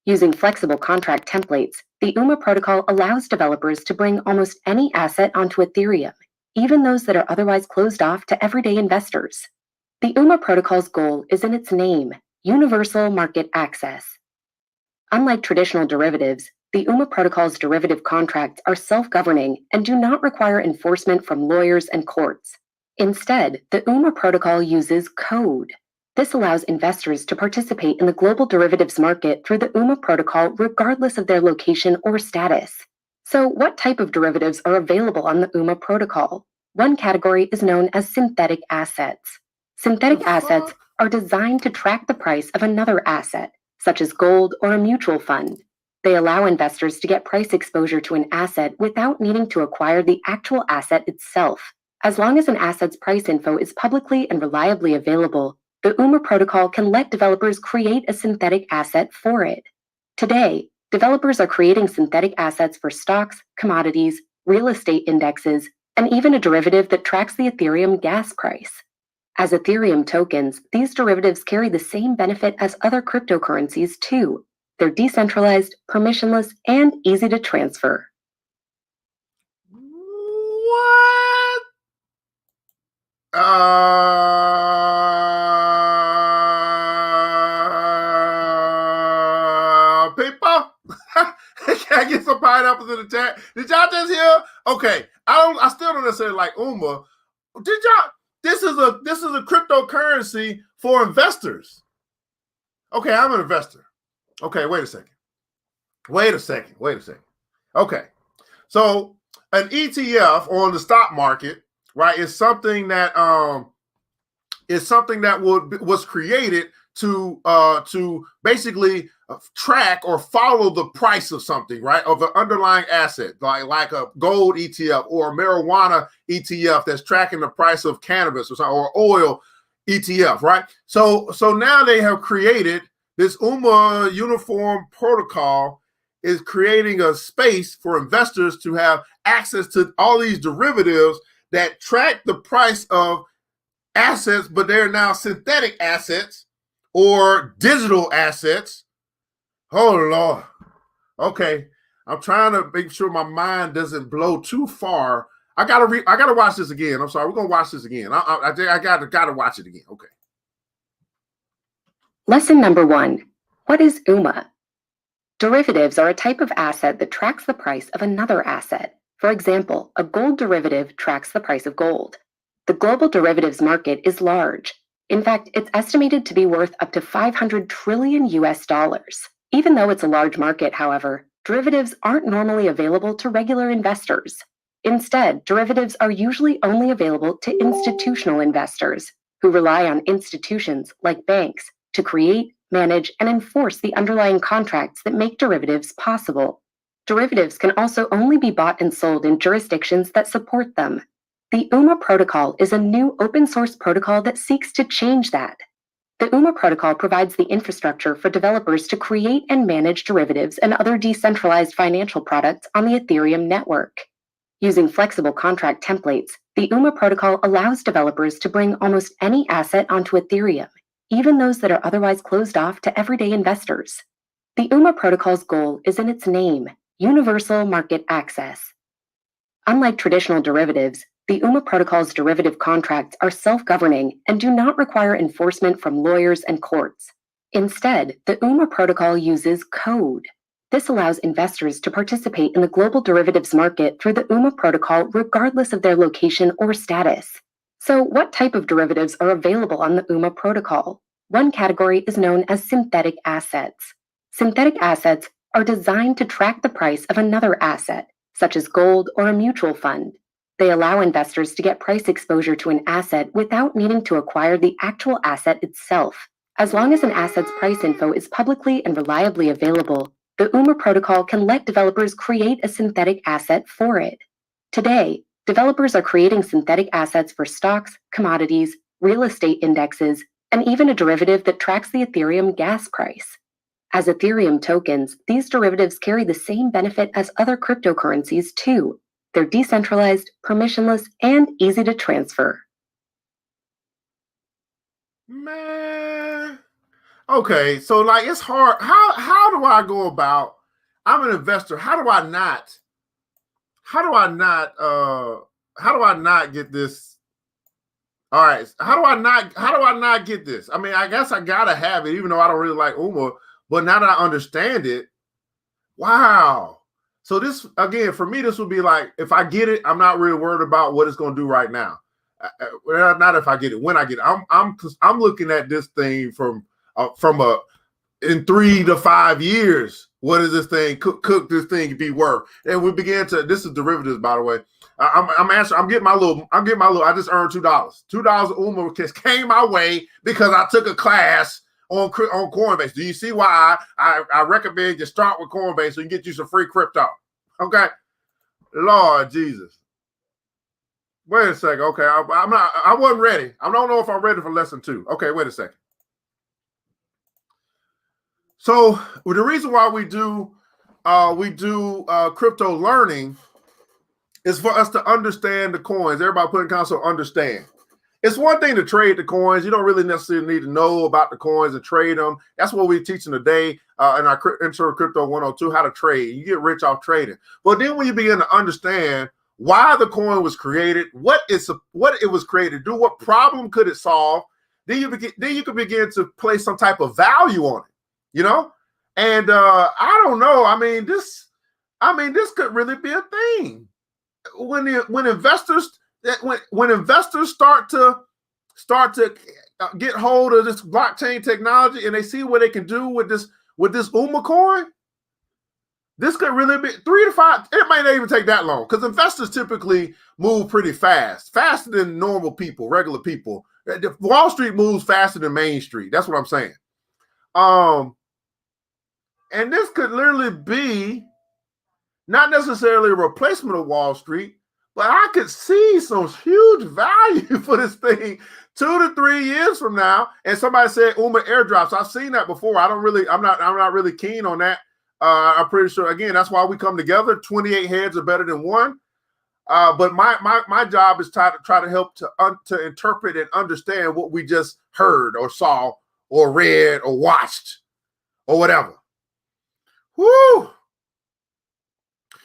Using flexible contract templates, the UMA protocol allows developers to bring almost any asset onto Ethereum, even those that are otherwise closed off to everyday investors. The UMA protocol's goal is in its name: universal market access. Unlike traditional derivatives, the UMA protocol's derivative contracts are self-governing and do not require enforcement from lawyers and courts. Instead, the UMA protocol uses code. This allows investors to participate in the global derivatives market through the UMA protocol regardless of their location or status. So, what type of derivatives are available on the UMA protocol? One category is known as synthetic assets. Synthetic assets are designed to track the price of another asset, such as gold or a mutual fund. They allow investors to get price exposure to an asset without needing to acquire the actual asset itself. As long as an asset's price info is publicly and reliably available, the UMA protocol can let developers create a synthetic asset for it. Today, developers are creating synthetic assets for stocks, commodities, real estate indexes, and even a derivative that tracks the Ethereum gas price. As Ethereum tokens, these derivatives carry the same benefit as other cryptocurrencies too. They're decentralized, permissionless, and easy to transfer. What? People? Can I get some pineapples in the chat? Did y'all just hear? Okay, I still don't necessarily like UMA. Did y'all? This is a cryptocurrency for investors. Okay, I'm an investor. Okay, wait a second. Okay, so an ETF on the stock market, right, is something that was created to basically track or follow the price of something, right, of an underlying asset, like a gold ETF or a marijuana ETF that's tracking the price of cannabis or oil ETF, right? So now they have created this UMA uniform protocol is creating a space for investors to have access to all these derivatives that track the price of assets, but they're now synthetic assets or digital assets. Oh Lord. Okay. I'm trying to make sure my mind doesn't blow too far. I gotta watch this again. I'm sorry. We're gonna watch this again. I gotta watch it again. Okay. Lesson number 1. What is UMA? Derivatives are a type of asset that tracks the price of another asset. For example, a gold derivative tracks the price of gold. The global derivatives market is large. In fact, it's estimated to be worth up to 500 trillion US dollars. Even though it's a large market, however, derivatives aren't normally available to regular investors. Instead, derivatives are usually only available to institutional investors who rely on institutions like banks to create, manage, and enforce the underlying contracts that make derivatives possible. Derivatives can also only be bought and sold in jurisdictions that support them. The UMA protocol is a new open source protocol that seeks to change that. The UMA protocol provides the infrastructure for developers to create and manage derivatives and other decentralized financial products on the Ethereum network. Using flexible contract templates, the UMA protocol allows developers to bring almost any asset onto Ethereum, even those that are otherwise closed off to everyday investors. The UMA protocol's goal is in its name: universal market access. Unlike traditional derivatives, the UMA protocol's derivative contracts are self-governing and do not require enforcement from lawyers and courts. Instead, the UMA protocol uses code. This allows investors to participate in the global derivatives market through the UMA protocol regardless of their location or status. So, what type of derivatives are available on the UMA protocol? One category is known as synthetic assets. Synthetic assets are designed to track the price of another asset, such as gold or a mutual fund. They allow investors to get price exposure to an asset without needing to acquire the actual asset itself. As long as an asset's price info is publicly and reliably available, the UMA protocol can let developers create a synthetic asset for it. Today, developers are creating synthetic assets for stocks, commodities, real estate indexes, and even a derivative that tracks the Ethereum gas price. As Ethereum tokens, these derivatives carry the same benefit as other cryptocurrencies too. They're decentralized, permissionless, and easy to transfer. Man. Okay, so like it's hard. How do I go about? I'm an investor. How do I not get this? All right. How do I not get this? I mean, I guess I gotta have it, even though I don't really like UMA, but now that I understand it, wow. So this again, for me, this would be like if I get it, I'm not really worried about what it's gonna do right now. Not if I get it, when I get it. I'm looking at this thing from in 3 to 5 years. What is this thing cook this thing be worth? And we began to. This is derivatives, by the way. I'm getting my little. I just earned $2. UMA just came my way because I took a class on Coinbase. Do you see why I recommend you start with Coinbase so you can get you some free crypto? Okay, Lord Jesus. Wait a second. Okay, I wasn't ready. I don't know if I'm ready for lesson 2. Okay, wait a second. So the reason why we do crypto learning is for us to understand the coins. Everybody put in console understand. It's one thing to trade the coins. You don't really necessarily need to know about the coins and trade them. That's what we're teaching today in our Intro to Crypto 102, how to trade. You get rich off trading. But then when you begin to understand why the coin was created, what it was created to do, what problem could it solve, then you can begin to place some type of value on it. You know, and I don't know. I mean, this could really be a thing when investors start to get hold of this blockchain technology and they see what they can do with this UMA coin. This could really be 3 to 5. It might not even take that long because investors typically move pretty fast, faster than normal people, regular people. Wall Street moves faster than Main Street. That's what I'm saying. And this could literally be not necessarily a replacement of Wall Street, but I could see some huge value for this thing 2 to 3 years from now. And somebody said UMA airdrops. I've seen that before. I'm not really keen on that. I'm pretty sure, again, that's why we come together. 28 heads are better than one. But my job is try to help to interpret and understand what we just heard or saw or read or watched or whatever. Woo!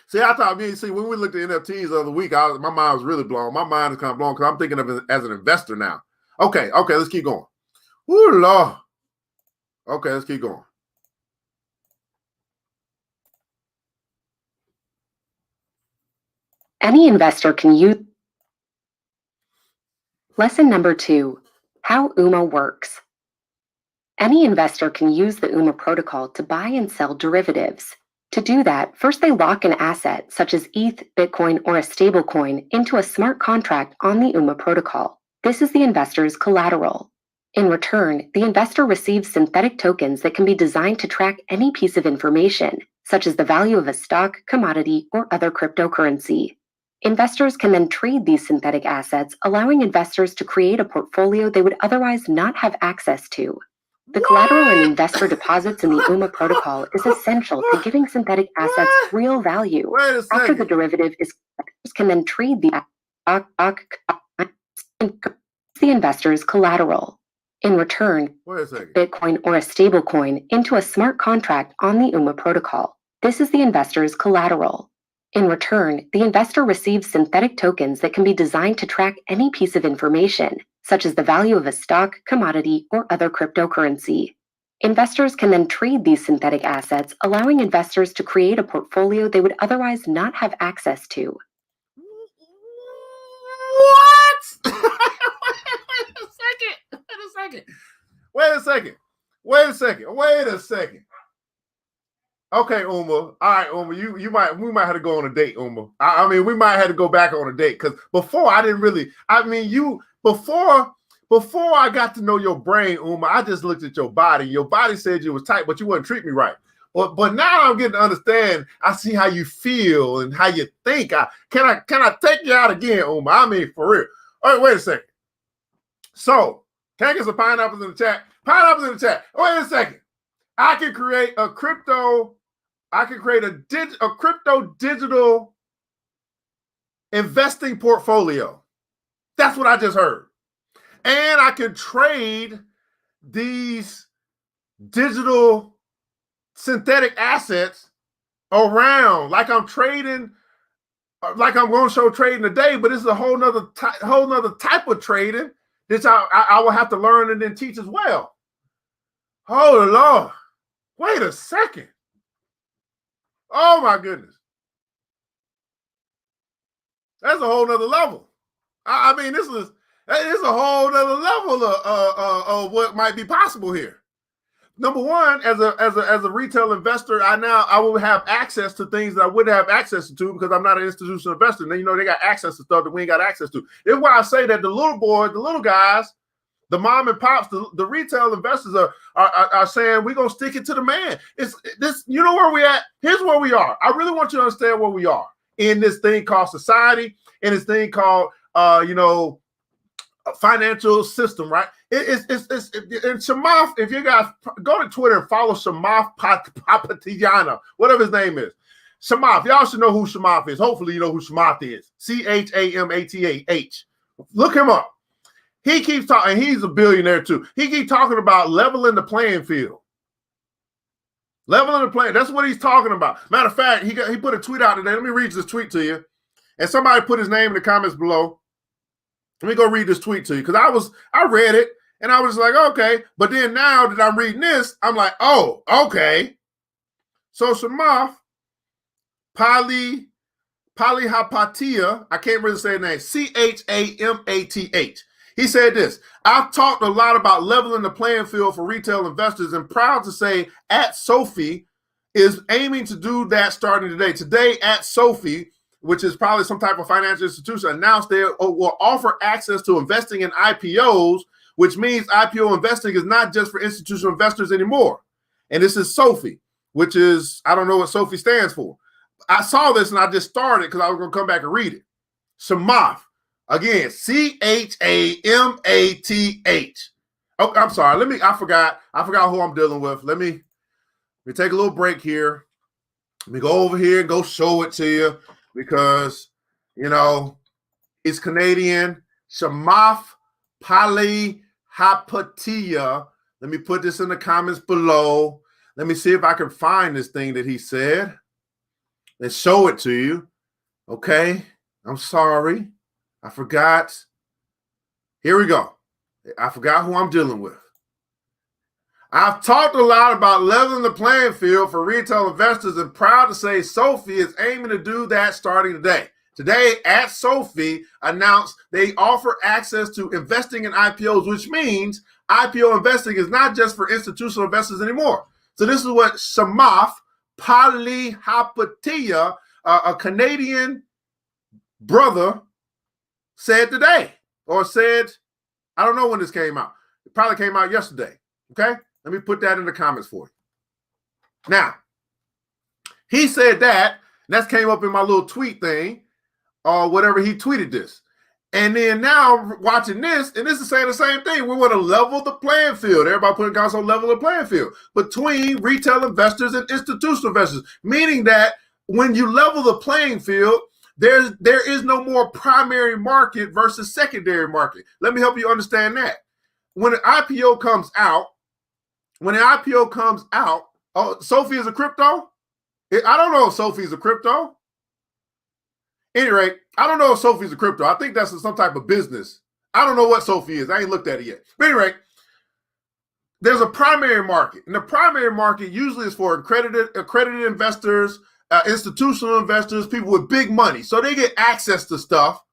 See, when we looked at NFTs the other week, my mind was really blown. My mind is kind of blown because I'm thinking of it as an investor now. Okay, let's keep going. Woo, Lord. Okay, let's keep going. Any investor can use. Lesson number 2, how UMA works. Any investor can use the UMA protocol to buy and sell derivatives. To do that, first they lock an asset, such as ETH, Bitcoin, or a stablecoin, into a smart contract on the UMA protocol. This is the investor's collateral. In return, the investor receives synthetic tokens that can be designed to track any piece of information, such as the value of a stock, commodity, or other cryptocurrency. Investors can then trade these synthetic assets, allowing investors to create a portfolio they would otherwise not have access to. The collateral an investor deposits in the UMA protocol is essential to giving synthetic assets real value. After the derivative is, investors can then trade the investor's collateral. In return, Bitcoin or a stablecoin into a smart contract on the UMA protocol. This is the investor's collateral. In return, the investor receives synthetic tokens that can be designed to track any piece of information, such as the value of a stock, commodity, or other cryptocurrency. Investors can then trade these synthetic assets, allowing investors to create a portfolio they would otherwise not have access to. What? Wait a second. Okay, Uma. All right, Uma. We might have to go on a date, Uma. I mean, we might have to go back on a date because before I didn't really. I mean, before I got to know your brain, Uma, I just looked at your body. Your body said you was tight, but you wouldn't treat me right. But now I'm getting to understand. I see how you feel and how you think. Can I take you out again, Uma? I mean, for real. All right, wait a second. So, can I get some pineapples in the chat? Pineapples in the chat. Wait a second. I can create a crypto digital investing portfolio. That's what I just heard. And I can trade these digital synthetic assets around like I'm trading, like I'm going to show trading today, but this is a whole nother type of trading that I will have to learn and then teach as well. Oh, Lord. Wait a second. Oh, my goodness. That's a whole nother level. I mean, this is a whole nother level of what might be possible here. Number one, as a retail investor, I will have access to things that I wouldn't have access to because I'm not an institutional investor. And they got access to stuff that we ain't got access to. It's why I say that the little boys, the little guys, the mom and pops, the retail investors are saying we're gonna stick it to the man. It's this, you know where we at? Here's where we are. I really want you to understand where we are in this thing called society, in this thing called a financial system, right? It's and Shamath, if you guys go to Twitter and follow Shamath Papatiana, whatever his name is. Shamath, y'all should know who Shamath is. Hopefully you know who Shamath is. Chamath. Look him up. He keeps talking, he's a billionaire too. He keeps talking about leveling the playing field. Leveling the playing, that's what he's talking about. Matter of fact, he put a tweet out today. Let me read this tweet to you. And somebody put his name in the comments below. Let me go read this tweet to you because I read it and I was like, okay. But then now that I'm reading this, I'm like, oh, okay. So Shamath Palihapitiya, I can't really say the name, Chamath. He said this: I've talked a lot about leveling the playing field for retail investors and proud to say at Sophie is aiming to do that starting today. Today at Sophie, which is probably some type of financial institution, announced they will offer access to investing in IPOs, which means IPO investing is not just for institutional investors anymore. And this is Sophie, which is, I don't know what Sophie stands for. I saw this and I just started because I was going to come back and read it. Shamath. Again, Chamath. Oh, I'm sorry. I forgot who I'm dealing with. Let me take a little break here. Let me go over here and go show it to you because, it's Canadian. Shamath Palihapitiya. Let me put this in the comments below. Let me see if I can find this thing that he said. Let's show it to you. Okay. I'm sorry. I forgot. Here we go. I forgot who I'm dealing with. I've talked a lot about leveling the playing field for retail investors and proud to say Sophie is aiming to do that starting today. Today at Sophie announced they offer access to investing in IPOs, which means IPO investing is not just for institutional investors anymore. So this is what Shamath Palihapitiya, a Canadian brother, said today, or said, I don't know when this came out. It probably came out yesterday. Okay? Let me put that in the comments for you. Now, he said that came up in my little tweet thing, or whatever he tweeted this. And then now I'm watching this, and this is saying the same thing. We want to level the playing field. Everybody putting comments on level the playing field between retail investors and institutional investors, meaning that when you level the playing field, there is no more primary market versus secondary market. Let me help you understand that. When an IPO comes out, oh, Sophie is a crypto? I don't know if Sophie is a crypto. At any rate, I don't know if Sophie's a crypto. I think that's some type of business. I don't know what Sophie is. I ain't looked at it yet. But at any rate, there's a primary market. And the primary market usually is for accredited investors, institutional investors, people with big money. So they get access to stuff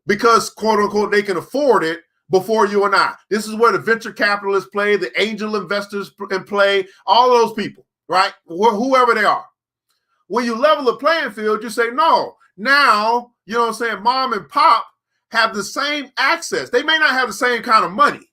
because, quote unquote, they can afford it before you and I. This is where the venture capitalists play, the angel investors play, all those people, right? Whoever they are. When you level the playing field, you say, no, now, you know what I'm saying, mom and pop have the same access. They may not have the same kind of money,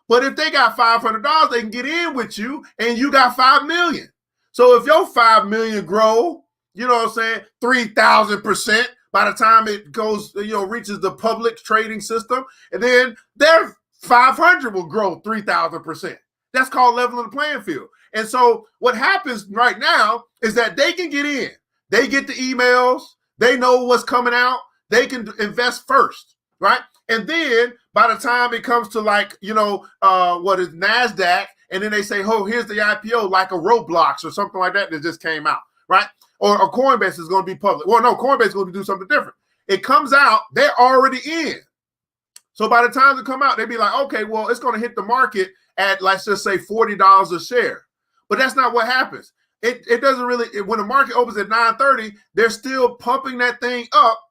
but if they got $500, they can get in with you and you got 5 million. So if your 5 million grow, you know what I'm saying, 3,000% by the time it goes, reaches the public trading system, and then their 500 will grow 3,000%. That's called leveling the playing field. And so what happens right now is that they can get in. They get the emails. They know what's coming out. They can invest first, right? And then by the time it comes to what is NASDAQ, and then they say, oh, here's the IPO, like a Roblox or something like that just came out, right? Or Coinbase is going to be public. Well, no, Coinbase is going to do something different. It comes out, they're already in. So by the time they come out, they'd be like, okay, well, it's going to hit the market at, let's just say, $40 a share. But that's not what happens. It doesn't really, when the market opens at 9:30, they're still pumping that thing up.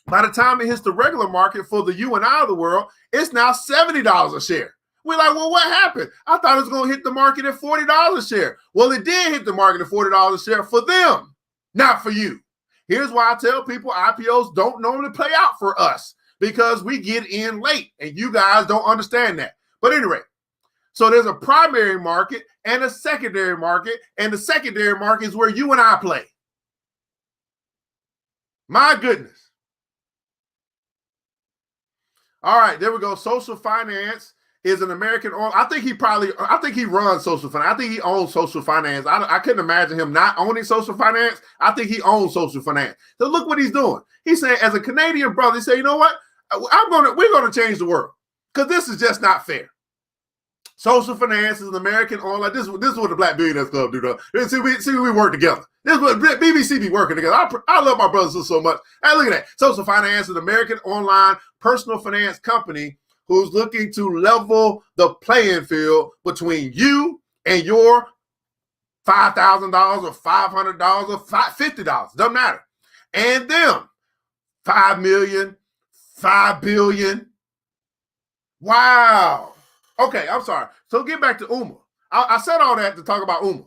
By the time it hits the regular market for the you and I of the world, it's now $70 a share. We're like, well, what happened? I thought it was going to hit the market at $40 a share. Well, it did hit the market at $40 a share for them, not for you. Here's why I tell people IPOs don't normally play out for us, because we get in late and you guys don't understand that. But anyway, so there's a primary market and a secondary market, and the secondary market is where you and I play. My goodness. All right, there we go. Social finance is an American. I think he runs social finance. I think he owns social finance. I couldn't imagine him not owning social finance. I think he owns social finance. So look what he's doing. He's saying, as a Canadian brother, he said, you know what? We're gonna change the world, because this is just not fair. Social finance is an American online. This is what the Black Billionaires Club do, though. See, we work together. This is what BBC be working together. I love my brothers so much. Hey, look at that. Social finance is an American online personal finance company who's looking to level the playing field between you and your $5,000 or $500 or $50. Doesn't matter. And them. 5 million, 5 billion. Wow. Okay, I'm sorry. So get back to UMA. I said all that to talk about UMA.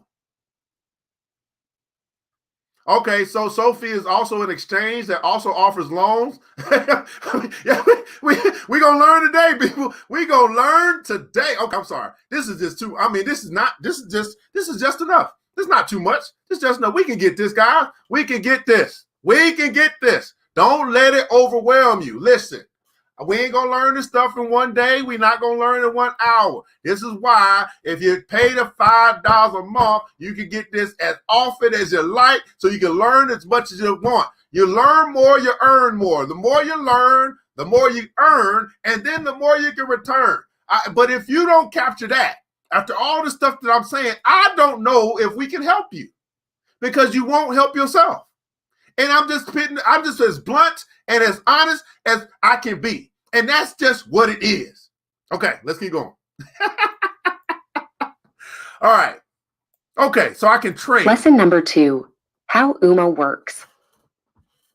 Okay, so Sophie is also an exchange that also offers loans. Yeah, we gonna learn today, people. We gonna learn today. Okay, I'm sorry. This is just too. This is just enough. This is not too much. This is just enough. We can get this, guys. We can get this. We can get this. Don't let it overwhelm you. Listen. We ain't going to learn this stuff in one day. We're not going to learn it in 1 hour. This is why if you pay the $5 a month, you can get this as often as you like, so you can learn as much as you want. You learn more, you earn more. The more you learn, the more you earn, and then the more you can return. But if you don't capture that, after all the stuff that I'm saying, I don't know if we can help you, because you won't help yourself. And I'm just as blunt and as honest as I can be. And that's just what it is. Okay, let's keep going. All right. Okay, so I can trade. Lesson number 2, how UMA works.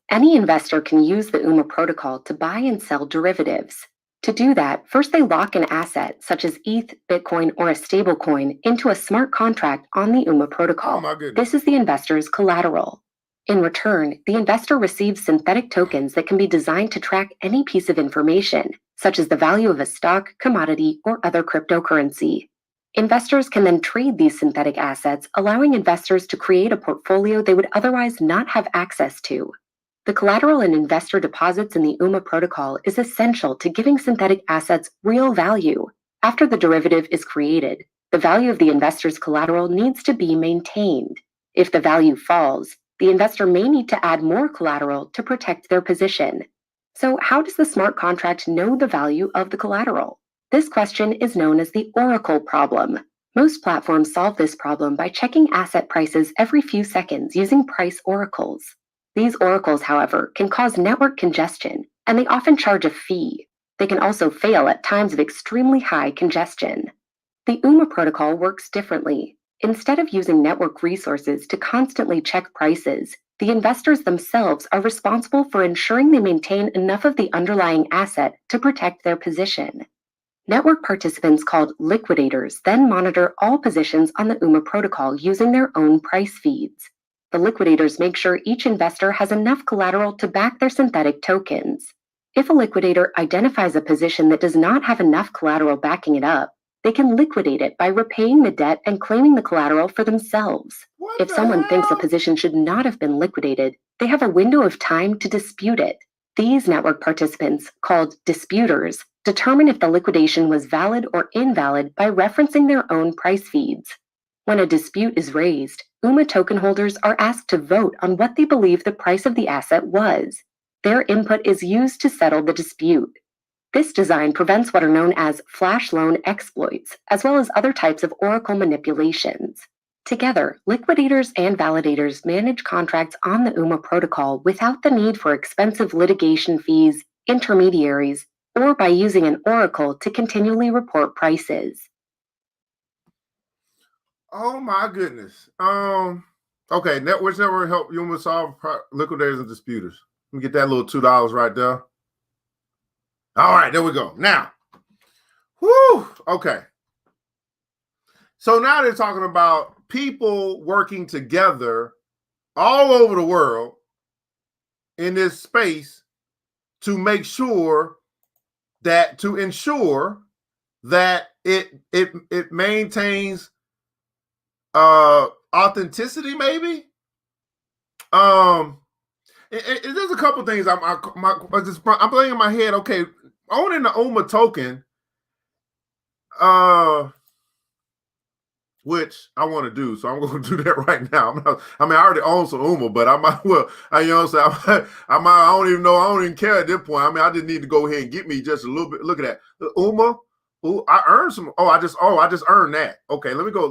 Any investor can use the UMA protocol to buy and sell derivatives. To do that, first they lock an asset, such as ETH, Bitcoin, or a stablecoin, into a smart contract on the UMA protocol. Oh my goodness. This is the investor's collateral. In return, the investor receives synthetic tokens that can be designed to track any piece of information, such as the value of a stock, commodity, or other cryptocurrency. Investors can then trade these synthetic assets, allowing investors to create a portfolio they would otherwise not have access to. The collateral an investor deposits in the UMA protocol is essential to giving synthetic assets real value. After the derivative is created, the value of the investor's collateral needs to be maintained. If the value falls, the investor may need to add more collateral to protect their position. So how does the smart contract know the value of the collateral? This question is known as the oracle problem. Most platforms solve this problem by checking asset prices every few seconds using price oracles. These oracles, however, can cause network congestion, and they often charge a fee. They can also fail at times of extremely high congestion. The UMA protocol works differently. Instead of using network resources to constantly check prices, the investors themselves are responsible for ensuring they maintain enough of the underlying asset to protect their position. Network participants called liquidators then monitor all positions on the UMA protocol using their own price feeds. The liquidators make sure each investor has enough collateral to back their synthetic tokens. If a liquidator identifies a position that does not have enough collateral backing it up, they can liquidate it by repaying the debt and claiming the collateral for themselves. If someone thinks a position should not have been liquidated, they have a window of time to dispute it. These network participants, called disputers, determine if the liquidation was valid or invalid by referencing their own price feeds. When a dispute is raised, UMA token holders are asked to vote on what they believe the price of the asset was. Their input is used to settle the dispute. This design prevents what are known as flash loan exploits, as well as other types of oracle manipulations. Together, liquidators and validators manage contracts on the UMA protocol without the need for expensive litigation fees, intermediaries, or by using an oracle to continually report prices. Oh my goodness. Okay, which network help UMA solve liquidators and disputers? Let me get that little $2 right there. All right, there we go. Now, okay. So now they're talking about people working together all over the world in this space to ensure that it maintains authenticity, maybe. There's a couple things I'm playing in my head. Okay, owning the UMA token, which I want to do, so I'm going to do that right now. I already own some UMA, but I might well, I don't even know. I don't even care at this point. I just need to go ahead and get me just a little bit. Look at that, the UMA. Ooh, I earned some. I just earned that. Okay, I'm gonna go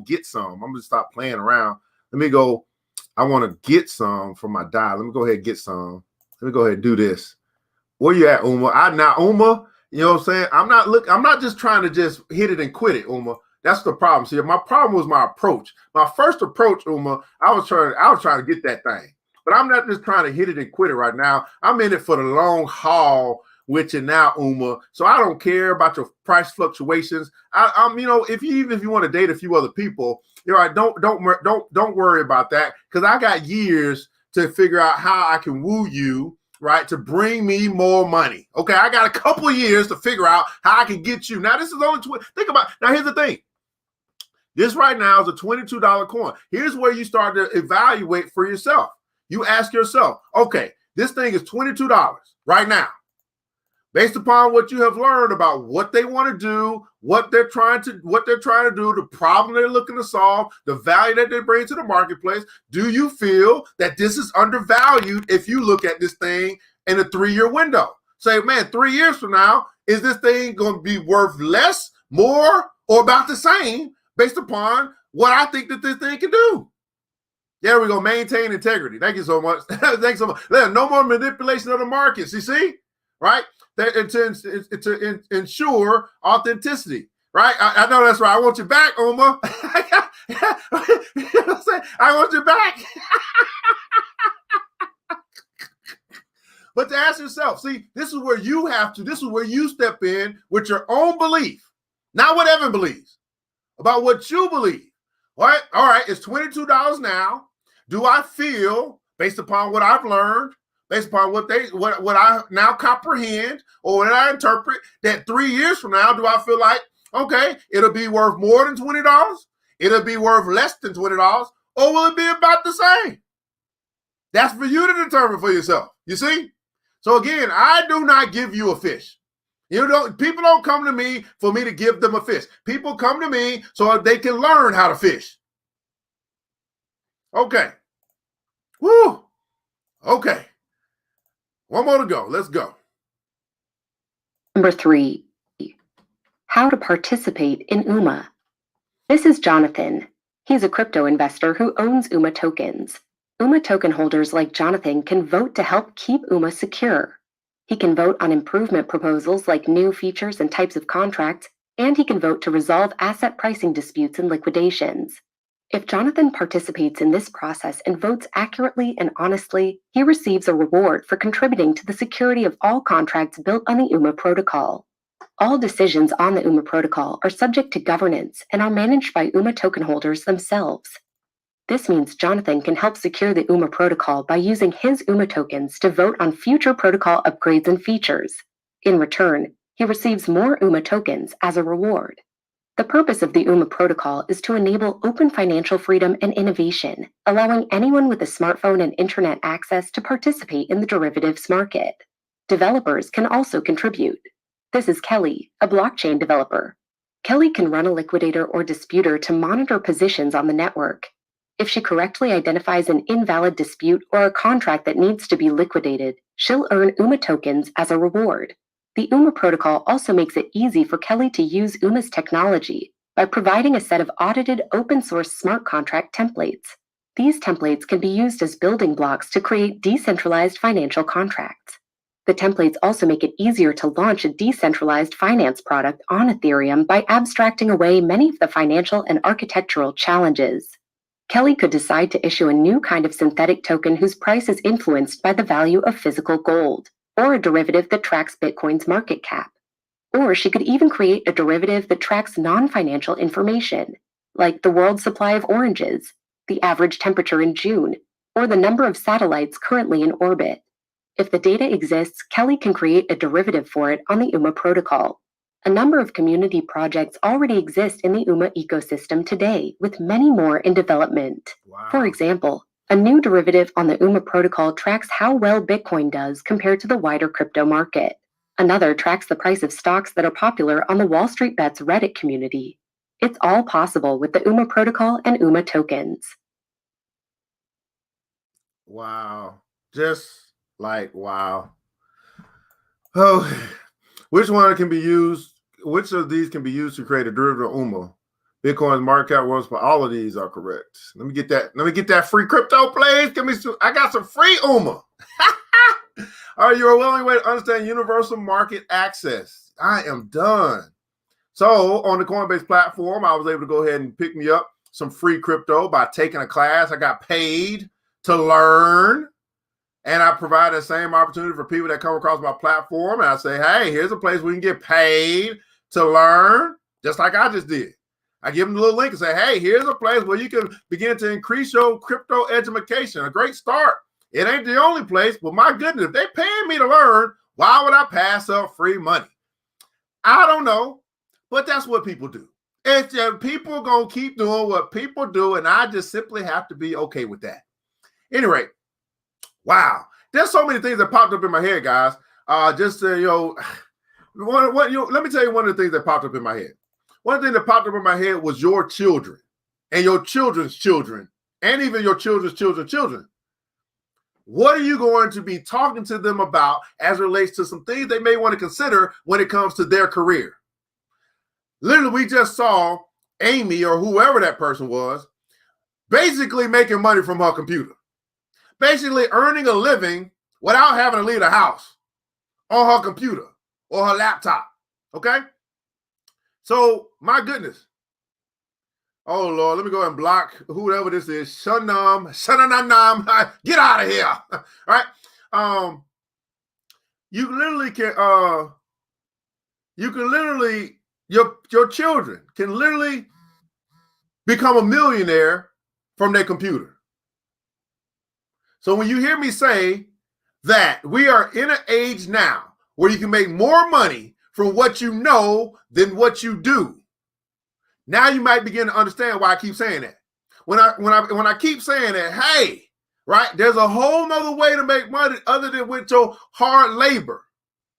get some. I'm gonna stop playing around. Let me go. I want to get some from my die. Let me go ahead and get some. Let me go ahead and do this. Where you at, UMA? UMA, you know what I'm saying? I'm not just trying to just hit it and quit it, UMA. That's the problem. See, my problem was my approach. My first approach, UMA, I was trying to get that thing. But I'm not just trying to hit it and quit it right now. I'm in it for the long haul with you now, UMA. So I don't care about your price fluctuations. If you want to date a few other people, you're right. Don't worry about that, because I got years to figure out how I can woo you, right, to bring me more money. Okay, I got a couple of years to figure out how I can get you. Now this is only think about. Now here's the thing. This right now is a $22 coin. Here's where you start to evaluate for yourself. You ask yourself, okay, this thing is $22 right now. Based upon what you have learned about what they want to do, what they're trying to do, the problem they're looking to solve, the value that they bring to the marketplace, do you feel that this is undervalued if you look at this thing in a 3-year window? Say, man, 3 years from now, is this thing going to be worth less, more, or about the same based upon what I think that this thing can do? There we go. Maintain integrity. Thank you so much. Thanks so much. No more manipulation of the markets. You see? Right? To ensure authenticity, right? I know that's right. I want you back, UMA. You know what I'm saying? I want you back. But to ask yourself, see, this is where you step in with your own belief, not what Evan believes, about what you believe. All right, it's $22 now. Do I feel, based upon what I've learned, based upon what I now comprehend or what I interpret, that 3 years from now, do I feel like, okay, it'll be worth more than $20? It'll be worth less than $20? Or will it be about the same? That's for you to determine for yourself. You see? So again, I do not give you a fish. People don't come to me for me to give them a fish. People come to me so they can learn how to fish. Okay. Woo. Okay. One more to go. Let's go. Number 3, how to participate in UMA. This is Jonathan. He's a crypto investor who owns UMA tokens. UMA token holders like Jonathan can vote to help keep UMA secure. He can vote on improvement proposals like new features and types of contracts, and he can vote to resolve asset pricing disputes and liquidations. If Jonathan participates in this process and votes accurately and honestly, he receives a reward for contributing to the security of all contracts built on the UMA protocol. All decisions on the UMA protocol are subject to governance and are managed by UMA token holders themselves. This means Jonathan can help secure the UMA protocol by using his UMA tokens to vote on future protocol upgrades and features. In return, he receives more UMA tokens as a reward. The purpose of the UMA protocol is to enable open financial freedom and innovation, allowing anyone with a smartphone and internet access to participate in the derivatives market. Developers can also contribute. This is Kelly, a blockchain developer. Kelly can run a liquidator or disputer to monitor positions on the network. If she correctly identifies an invalid dispute or a contract that needs to be liquidated, she'll earn UMA tokens as a reward. The UMA protocol also makes it easy for Kelly to use UMA's technology by providing a set of audited open-source smart contract templates. These templates can be used as building blocks to create decentralized financial contracts. The templates also make it easier to launch a decentralized finance product on Ethereum by abstracting away many of the financial and architectural challenges. Kelly could decide to issue a new kind of synthetic token whose price is influenced by the value of physical gold, or a derivative that tracks Bitcoin's market cap. Or she could even create a derivative that tracks non-financial information, like the world supply of oranges, the average temperature in June, or the number of satellites currently in orbit. If the data exists, Kelly can create a derivative for it on the UMA protocol. A number of community projects already exist in the UMA ecosystem today, with many more in development. Wow. For example, a new derivative on the UMA protocol tracks how well Bitcoin does compared to the wider crypto market. Another tracks the price of stocks that are popular on the Wall Street Bets Reddit community. It's all possible with the UMA protocol and UMA tokens. Wow. Just like, wow. Oh, which one can be used? Which of these can be used to create a derivative of UMA? Bitcoin's market cap was, but all of these are correct. Let me get that free crypto, please. Give me some. I got some free UMA. Are you a willing way to understand universal market access? I am done. So on the Coinbase platform, I was able to go ahead and pick me up some free crypto by taking a class. I got paid to learn. And I provide the same opportunity for people that come across my platform. And I say, hey, here's a place we can get paid to learn, just like I just did. I give them the little link and say, hey, here's a place where you can begin to increase your crypto education. A great start. It ain't the only place, but my goodness, if they're paying me to learn, why would I pass up free money? I don't know, but that's what people do. It's people going to keep doing what people do, and I just simply have to be okay with that. Anyway, wow, there's so many things that popped up in my head, guys. Let me tell you one of the things that popped up in my head. One thing that popped up in my head was your children and your children's children and even your children's children's children. What are you going to be talking to them about as it relates to some things they may want to consider when it comes to their career? Literally, we just saw Amy or whoever that person was basically making money from her computer. Basically earning a living without having to leave the house on her computer or her laptop, okay? So, my goodness. Oh, Lord, let me go ahead and block whoever this is. Shanam, get out of here, all right? You literally can, your children can literally become a millionaire from their computer. So when you hear me say that we are in an age now where you can make more money from what you know than what you do, now you might begin to understand why I keep saying that. When I keep saying that, hey, right, there's a whole nother way to make money other than with your hard labor,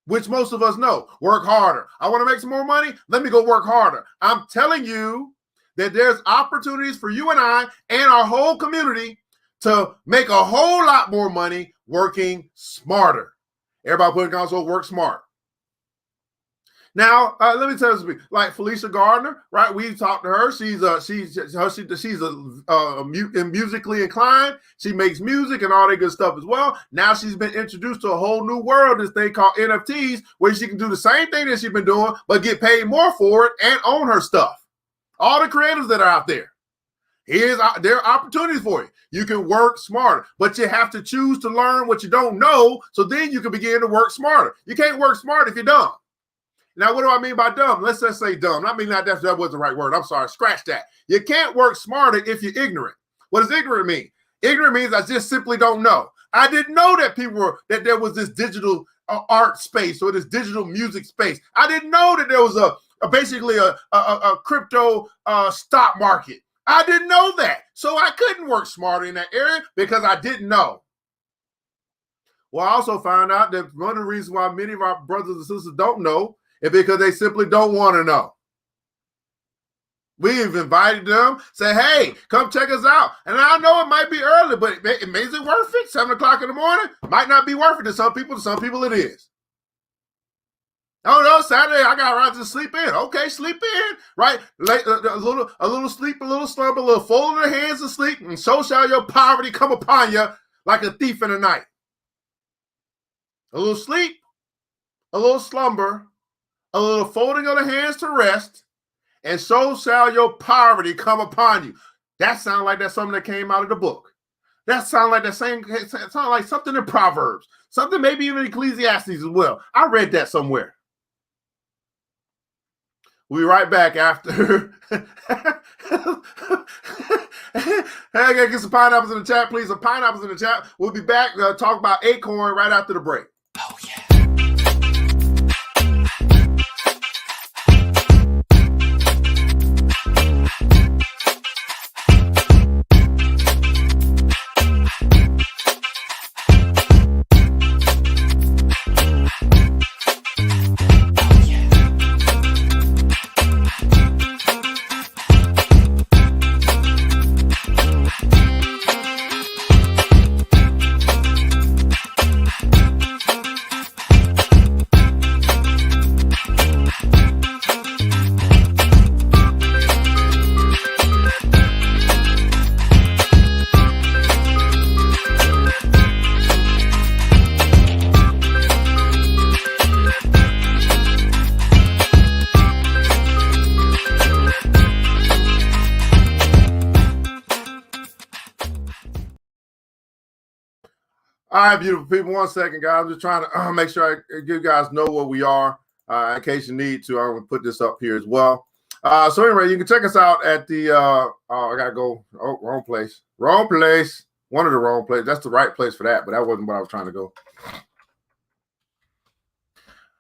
which most of us know. Work harder. I want to make some more money. Let me go work harder. I'm telling you that there's opportunities for you and I and our whole community to make a whole lot more money working smarter. Everybody put in console, work smart. Now, let me tell you something. Like Felicia Gardner, right? We talked to her. She's musically inclined. She makes music and all that good stuff as well. Now she's been introduced to a whole new world, this thing called NFTs, where she can do the same thing that she's been doing, but get paid more for it and own her stuff. All the creators that are out there. There are opportunities for you. You can work smarter, but you have to choose to learn what you don't know, so then you can begin to work smarter. You can't work smart if you're dumb. Now, what do I mean by dumb? Let's just say dumb. I mean, that wasn't the right word. I'm sorry. Scratch that. You can't work smarter if you're ignorant. What does ignorant mean? Ignorant means I just simply don't know. I didn't know that that there was this digital art space or this digital music space. I didn't know that there was basically a crypto stock market. I didn't know that. So I couldn't work smarter in that area because I didn't know. Well, I also found out that one of the reasons why many of our brothers and sisters don't know is because they simply don't want to know. We've invited them, say, hey, come check us out. And I know it might be early, but is it worth it? 7 o'clock in the morning? Might not be worth it to some people. To some people it is. Oh, no, Saturday, I got around to sleep in. Okay, sleep in, right? A little sleep, a little slumber, a little fold of the hands and sleep, and so shall your poverty come upon you like a thief in the night. A little sleep, a little slumber, a little folding of the hands to rest, and so shall your poverty come upon you. That sounds like that's something that came out of the book. That sounds like like something in Proverbs, something maybe even Ecclesiastes as well. I read that somewhere. We'll be right back after. Hey, I gotta get some pineapples in the chat, please. Some pineapples in the chat. We'll be back to talk about Akoin right after the break. Oh, yeah. All right, beautiful people. 1 second, guys. I'm just trying to make sure you guys know where we are in case you need to. I'm going to put this up here as well. So anyway, you can check us out at the, I got to go, wrong place. Wrong place. One of the wrong places. That's the right place for that, but that wasn't what I was trying to go.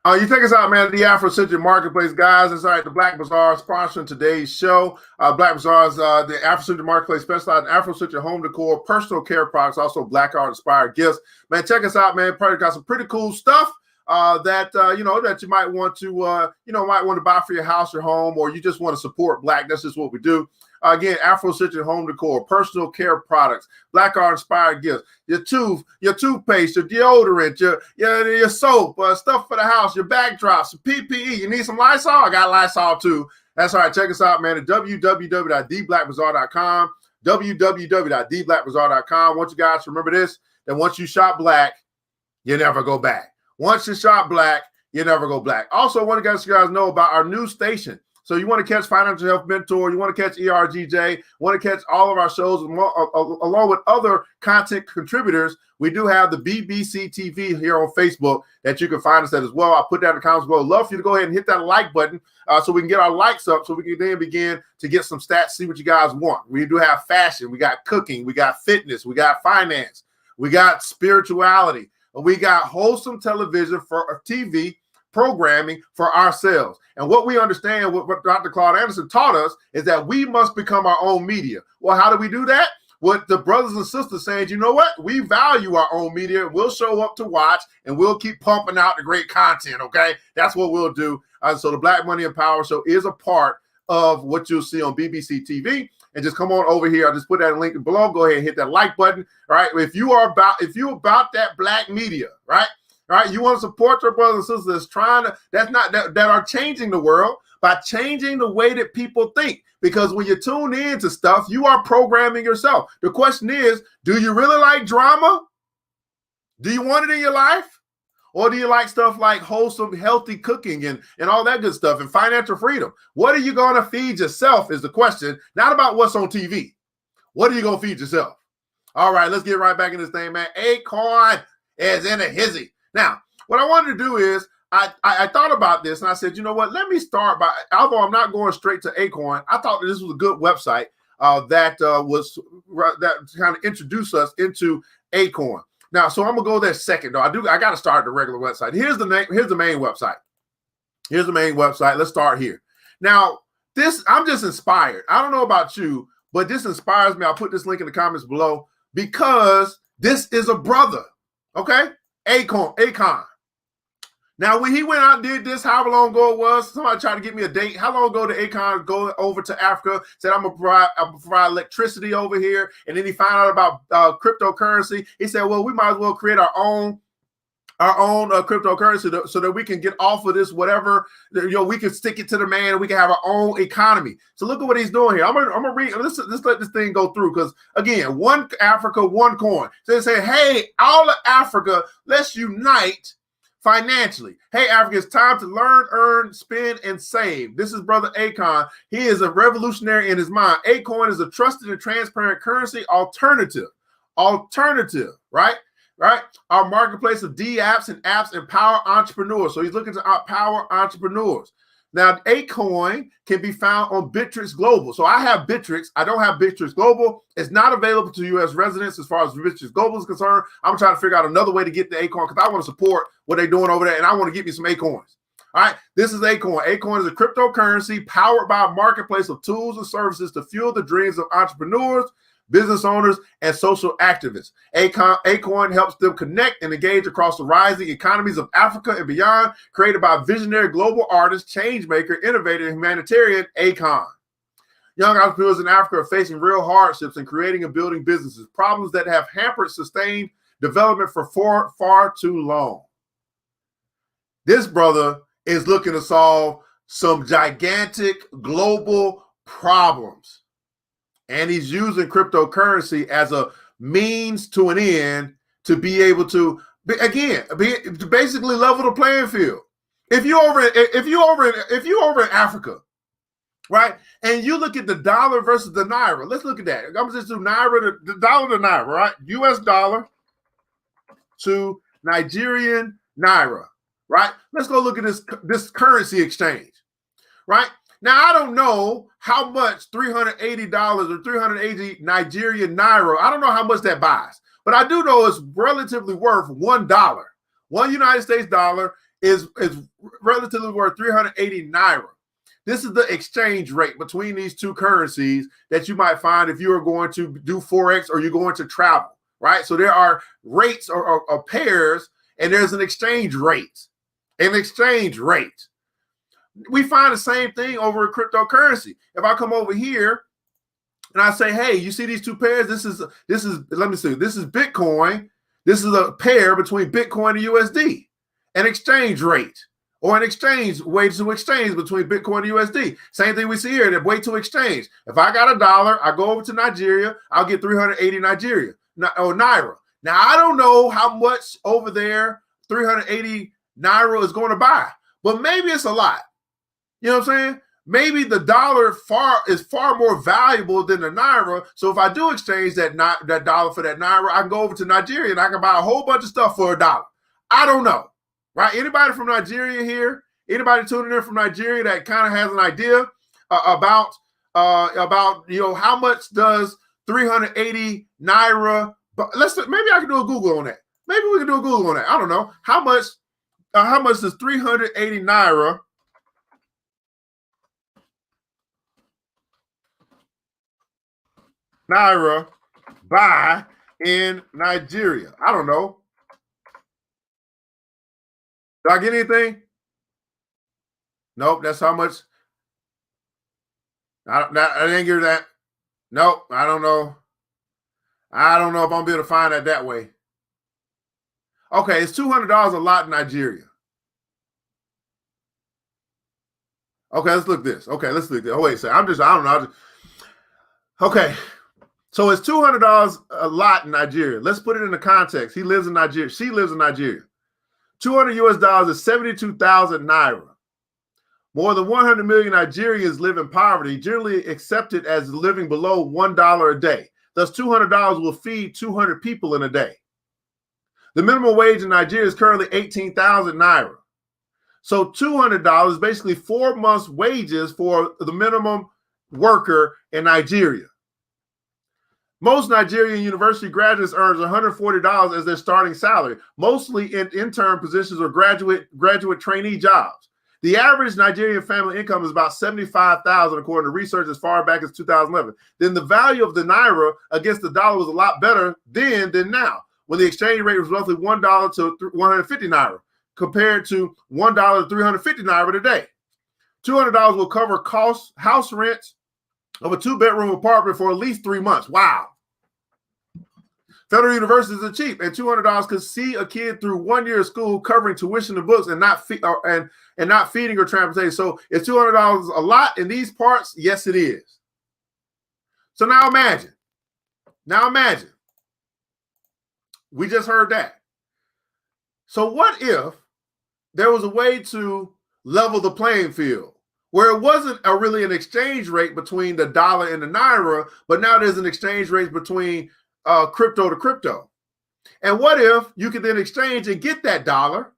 You take us out, man, at the Afrocentric Marketplace, guys. It's all right, the Black Bazaar sponsoring today's show. Black Bazaar is the Afrocentric Marketplace specialized in Afrocentric home decor, personal care products, also Black art inspired gifts. Man, check us out, man. Probably got some pretty cool stuff that you might want to buy for your house or home, or you just want to support Black. That's just what we do. Again, Afrocentric home decor, personal care products, Black art inspired gifts, your toothpaste, your deodorant, your soap, stuff for the house, your backdrops, your PPE. You need some Lysol? I got Lysol too. That's all right. Check us out, man, at www.theblackbazaar.com, www.theblackbazaar.com. Want you guys to remember this, that once you shop Black, you never go back. Once you shop Black, you never go black. Also, I want to let you guys know about our new station. So you want to catch Financial Health Mentor, you want to catch ERGJ, want to catch all of our shows along with other content contributors. We do have the BBC TV here on Facebook that you can find us at as well. I'll put that in the comments below. Love for you to go ahead and hit that like button so we can get our likes up so we can then begin to get some stats, see what you guys want. We do have fashion, we got cooking, we got fitness, we got finance, we got spirituality, we got wholesome television for TV programming for ourselves. And what we understand, what Dr. Claude Anderson taught us, is that we must become our own media. Well, how do we do that? With the brothers and sisters saying, you know what? We value our own media. We'll show up to watch, and we'll keep pumping out the great content, okay? That's what we'll do. So the Black Money and Power Show is a part of what you'll see on BBC TV. And just come on over here. I'll just put that link below. Go ahead and hit that like button, all right? If you about that Black media, right? All right, you want to support your brothers and sisters that are changing the world by changing the way that people think. Because when you tune in to stuff, you are programming yourself. The question is, do you really like drama? Do you want it in your life? Or do you like stuff like wholesome, healthy cooking and all that good stuff and financial freedom? What are you going to feed yourself is the question, not about what's on TV. What are you going to feed yourself? All right, let's get right back in this thing, man. Akoin is in a hizzy. Now, what I wanted to do is I thought about this and I said, you know what? Let me start by, although I'm not going straight to Akoin, I thought that this was a good website that kind of introduced us into Akoin. Now, so I'm gonna go there second though. I got to start the regular website. Here's the main website. Here's the main website. Let's start here. Now, I'm just inspired. I don't know about you, but this inspires me. I'll put this link in the comments below because this is a brother. Okay, Akoin. Now, when he went out and did this, however long ago it was, somebody tried to get me a date. How long ago did Akoin go over to Africa? Said, I'm gonna provide electricity over here. And then he found out about cryptocurrency. He said, well, we might as well create our own cryptocurrency so that we can get off of this, whatever, we can stick it to the man and we can have our own economy. So look at what he's doing here. I'm gonna read, let's let this thing go through, because again, one Africa, one coin. So they say, hey, all of Africa, let's unite financially. Hey, Africa, it's time to learn, earn, spend, and save. This is Brother Akoin. He is a revolutionary in his mind. Akoin is a trusted and transparent currency alternative, right? Right? Our marketplace of D-apps and apps empower entrepreneurs. So he's looking to empower entrepreneurs. Now, Akoin can be found on Bittrex Global. So I have Bittrex. I don't have Bittrex Global. It's not available to U.S. residents as far as Bittrex Global is concerned. I'm trying to figure out another way to get the Akoin because I want to support what they're doing over there, and I want to get me some Akoins. All right, this is Akoin. Akoin is a cryptocurrency powered by a marketplace of tools and services to fuel the dreams of entrepreneurs, business owners, and social activists. Akoin helps them connect and engage across the rising economies of Africa and beyond, created by visionary global artist, change maker, innovator, and humanitarian Akoin. Young entrepreneurs in Africa are facing real hardships in creating and building businesses, problems that have hampered sustained development for far too long. This brother is looking to solve some gigantic global problems. And he's using cryptocurrency as a means to an end to be able to, to basically level the playing field. If you over in Africa, right, and you look at the dollar versus the naira, let's look at that. I'm gonna just do naira, the dollar to naira, right? U.S. dollar to Nigerian naira, right? Let's go look at this currency exchange, right? Now, I don't know how much $380 or 380 Nigerian naira, I don't know how much that buys, but I do know it's relatively worth $1. One United States dollar is relatively worth 380 naira. This is the exchange rate between these two currencies that you might find if you are going to do Forex or you're going to travel, right? So there are rates or pairs, and there's an exchange rate. We find the same thing over in cryptocurrency. If I come over here and I say, hey, you see these two pairs? This is let me see. This is Bitcoin. This is a pair between Bitcoin and USD. An exchange rate or an exchange way to exchange between Bitcoin and USD. Same thing we see here, the way to exchange. If I got $1, I go over to Nigeria, I'll get 380 naira. Now, I don't know how much over there 380 naira is going to buy, but maybe it's a lot. You know what I'm saying? Maybe the dollar is far more valuable than the naira. So if I do exchange that dollar for that naira, I can go over to Nigeria and I can buy a whole bunch of stuff for $1. I don't know, right? Anybody from Nigeria here? Anybody tuning in from Nigeria that kind of has an idea about how much does 380 naira? But maybe I can do a Google on that. Maybe we can do a Google on that. I don't know how much does 380 naira buy in Nigeria? I don't know. Did I get anything? Nope, that's how much. I didn't get that. Nope, I don't know. I don't know if I'm able to find that way. Okay, it's $200 a lot in Nigeria. Okay, let's look at this. Oh, wait a second. I don't know. Okay. So it's $200 a lot in Nigeria. Let's put it into context. He lives in Nigeria. She lives in Nigeria. $200 US is 72,000 naira. More than 100 million Nigerians live in poverty, generally accepted as living below $1 a day. Thus, $200 will feed 200 people in a day. The minimum wage in Nigeria is currently 18,000 naira. So $200 is basically 4 months' wages for the minimum worker in Nigeria. Most Nigerian university graduates earn $140 as their starting salary, mostly in intern positions or graduate trainee jobs. The average Nigerian family income is about $75,000, according to research as far back as 2011. Then the value of the naira against the dollar was a lot better then than now, when the exchange rate was roughly $1 to 150 naira, compared to $1 to 350 naira today. $200 will cover house rents of a 2-bedroom apartment for at least 3 months. Wow. Federal universities are cheap, and $200 could see a kid through 1 year of school, covering tuition and books, and not feeding or transportation. So is $200 a lot in these parts? Yes, it is. So now imagine. We just heard that. So what if there was a way to level the playing field, where it wasn't really an exchange rate between the dollar and the naira, but now there's an exchange rate between crypto to crypto? And what if you could then exchange and get that dollar,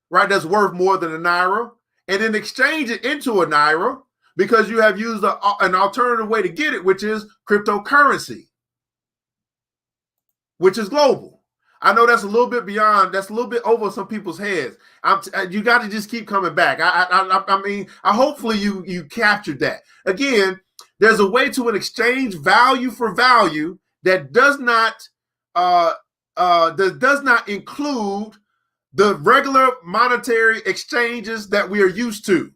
right, that's worth more than a naira, and then exchange it into a naira because you have used an alternative way to get it, which is cryptocurrency, which is global. I know that's a little bit beyond, that's a little bit over some people's heads. You got to just keep coming back. I mean, hopefully you captured that. Again, there's a way to exchange value for value that does not include the regular monetary exchanges that we are used to.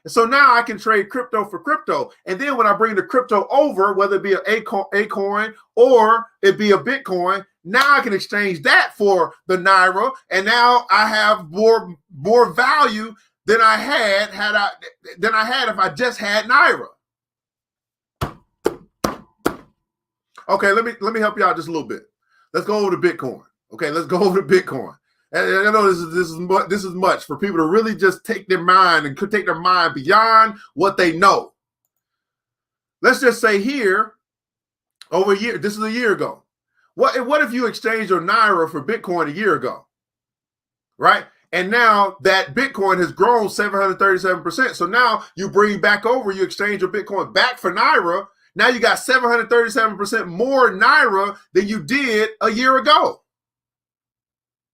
And so now I can trade crypto for crypto. And then when I bring the crypto over, whether it be an Akoin or it be a Bitcoin, now I can exchange that for the naira. And now I have more value than I had if I just had naira. Okay, let me help you out just a little bit. Let's go over to Bitcoin. Okay, let's go over to Bitcoin. And I know this is much for people to really just take their mind beyond what they know. Let's just say here, over a year, this is a year ago. What if you exchanged your naira for Bitcoin a year ago, right? And now that Bitcoin has grown 737%. So now you bring back over, you exchange your Bitcoin back for naira. Now you got 737% more naira than you did a year ago,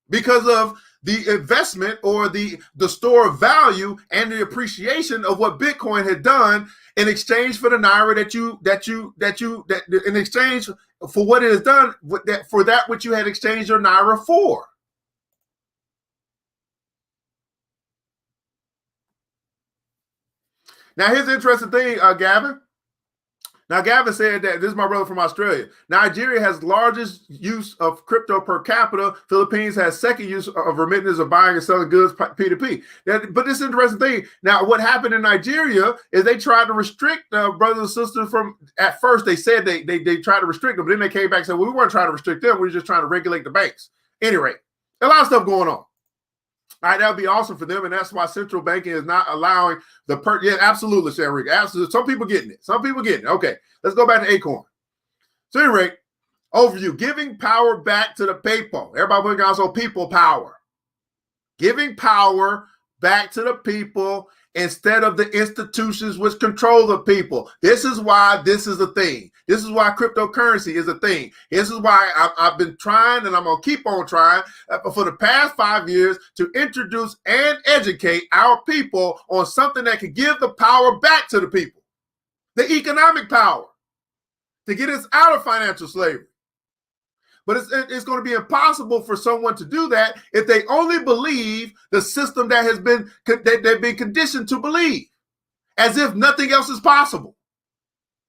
because of the investment or the store of value and the appreciation of what Bitcoin had done in exchange for the naira that in exchange for what it has done for that which you had exchanged your naira for. Now here's the interesting thing, Gavin. Now, Gavin said that, this is my brother from Australia, Nigeria has largest use of crypto per capita. Philippines has second use of remittances of buying and selling goods P2P. But this interesting thing. Now, what happened in Nigeria is they tried to restrict brothers and sisters from, at first they said they tried to restrict them, but then they came back and said, well, we weren't trying to restrict them. We were just trying to regulate the banks. Anyway, a lot of stuff going on. All right, that would be awesome for them, and that's why central banking is not allowing yeah, absolutely, Shanrick, absolutely. Some people getting it. Okay, let's go back to Akoin. So anyway, overview: giving power back to the people. Everybody putting also people power. Giving power back to the people instead of the institutions which control the people. This is why this is a thing. This is why cryptocurrency is a thing. This is why I've been trying, and I'm going to keep on trying for the past 5 years to introduce and educate our people on something that can give the power back to the people. The economic power to get us out of financial slavery. But it's going to be impossible for someone to do that if they only believe the system that they've been conditioned to believe, as if nothing else is possible.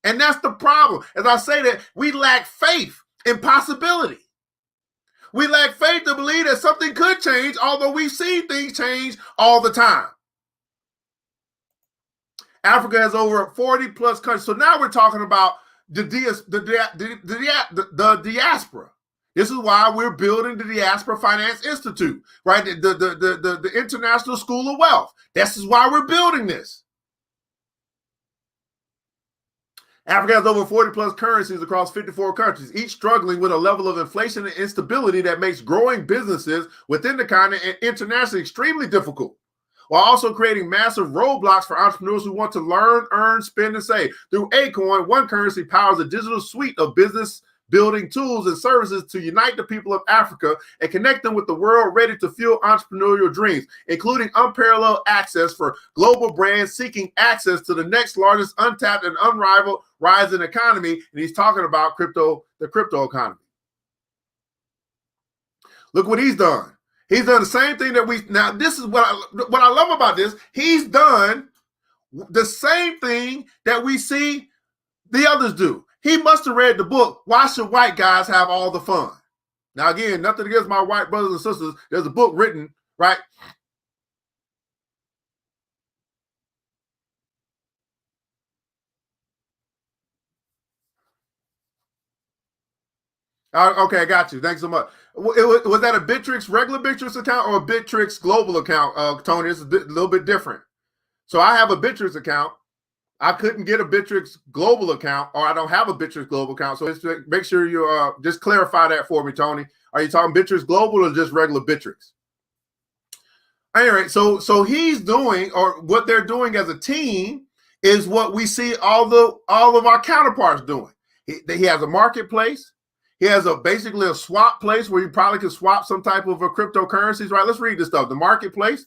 And that's the problem. As I say that, we lack faith in possibility. We lack faith to believe that something could change, although we've seen things change all the time. Africa has over 40 plus countries. So now we're talking about the diaspora. This is why we're building the Diaspora Finance Institute, right? The International School of Wealth. This is why we're building this. Africa has over 40 plus currencies across 54 countries, each struggling with a level of inflation and instability that makes growing businesses within the continent and internationally extremely difficult. while also creating massive roadblocks for entrepreneurs who want to learn, earn, spend, and save. Through Akoin, One Currency powers a digital suite of business building tools and services to unite the people of Africa and connect them with the world ready to fuel entrepreneurial dreams, including unparalleled access for global brands seeking access to the next largest untapped and unrivaled rising economy. And he's talking about the crypto economy. Look what he's done. He's done the same thing now this is what I love about this. He's done the same thing that we see the others do. He must have read the book, Why Should White Guys Have All the Fun? Now, again, nothing against my white brothers and sisters. There's a book written, right? Okay, I got you. Thanks so much. Was that a Bittrex, regular Bittrex account or a Bittrex global account, Tony? It's a little bit different. So I have a Bittrex account. I couldn't get a Bittrex global account, or I don't have a Bittrex global account. So make sure you just clarify that for me, Tony. Are you talking Bittrex global or just regular Bittrex? Anyway, so he's doing, or what they're doing as a team, is what we see all of our counterparts doing. He has a marketplace. He has basically a swap place where you probably can swap some type of cryptocurrencies, right? Let's read this stuff. The marketplace.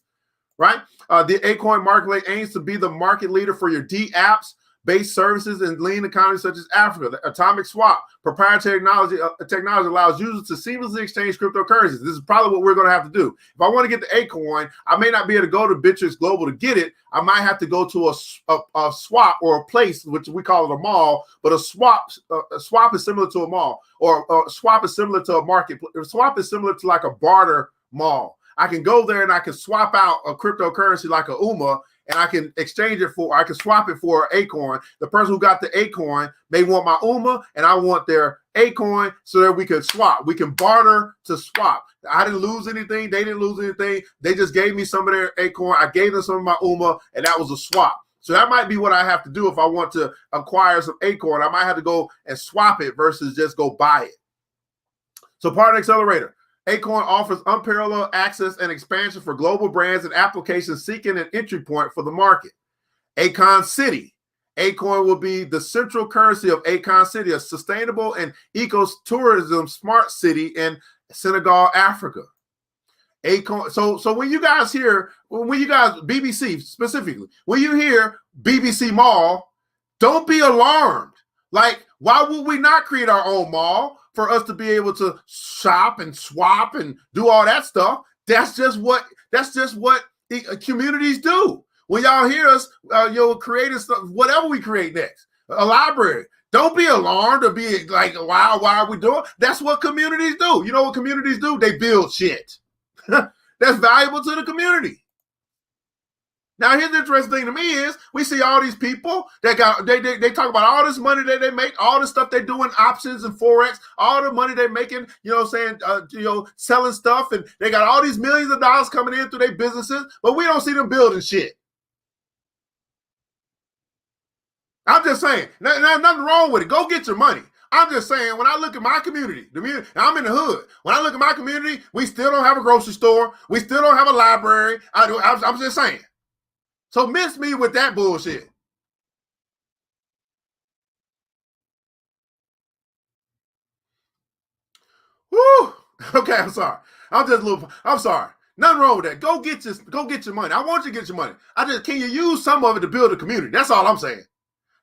Right? The Akoin marketplace aims to be the market leader for your D-apps-based services in lean economies such as Africa. The Atomic Swap, proprietary technology allows users to seamlessly exchange cryptocurrencies. This is probably what we're going to have to do. If I want to get the Akoin, I may not be able to go to Bittrex Global to get it. I might have to go to a swap or a place, which we call it a mall, but a swap is similar to a mall, or a swap is similar to a marketplace. A swap is similar to like a barter mall. I can go there and I can swap out a cryptocurrency like a UMA, and I can exchange it for, I can swap it for an Akoin. The person who got the Akoin may want my UMA and I want their Akoin, so that we can swap. We can barter to swap. I didn't lose anything. They didn't lose anything. They just gave me some of their Akoin. I gave them some of my UMA, and that was a swap. So that might be what I have to do if I want to acquire some Akoin. I might have to go and swap it versus just go buy it. So Partner Accelerator. Akoin offers unparalleled access and expansion for global brands and applications seeking an entry point for the market. Akoin City. Akoin will be the central currency of Akoin City, a sustainable and eco-tourism smart city in Senegal, Africa. Akoin. So when you guys hear, BBC specifically, when you hear BBC Mall, don't be alarmed. Like, why would we not create our own mall for us to be able to shop and swap and do all that stuff? That's just what communities do. When y'all hear us, creating stuff, whatever we create next, a library. Don't be alarmed or be like, wow, why are we doing? That's what communities do. You know what communities do? They build shit. That's valuable to the community. Now, here's the interesting thing to me is we see all these people that they talk about all this money that they make, all the stuff they do in options and Forex, all the money they're making, selling stuff, and they got all these millions of dollars coming in through their businesses, but we don't see them building shit. I'm just saying, there's nothing wrong with it. Go get your money. I'm just saying, when I look at my community, I'm in the hood. When I look at my community, we still don't have a grocery store. We still don't have a library. I'm just saying. So miss me with that bullshit. Woo! Okay, I'm sorry. I'm sorry. Nothing wrong with that. Go get your money. I want you to get your money. Can you use some of it to build a community? That's all I'm saying.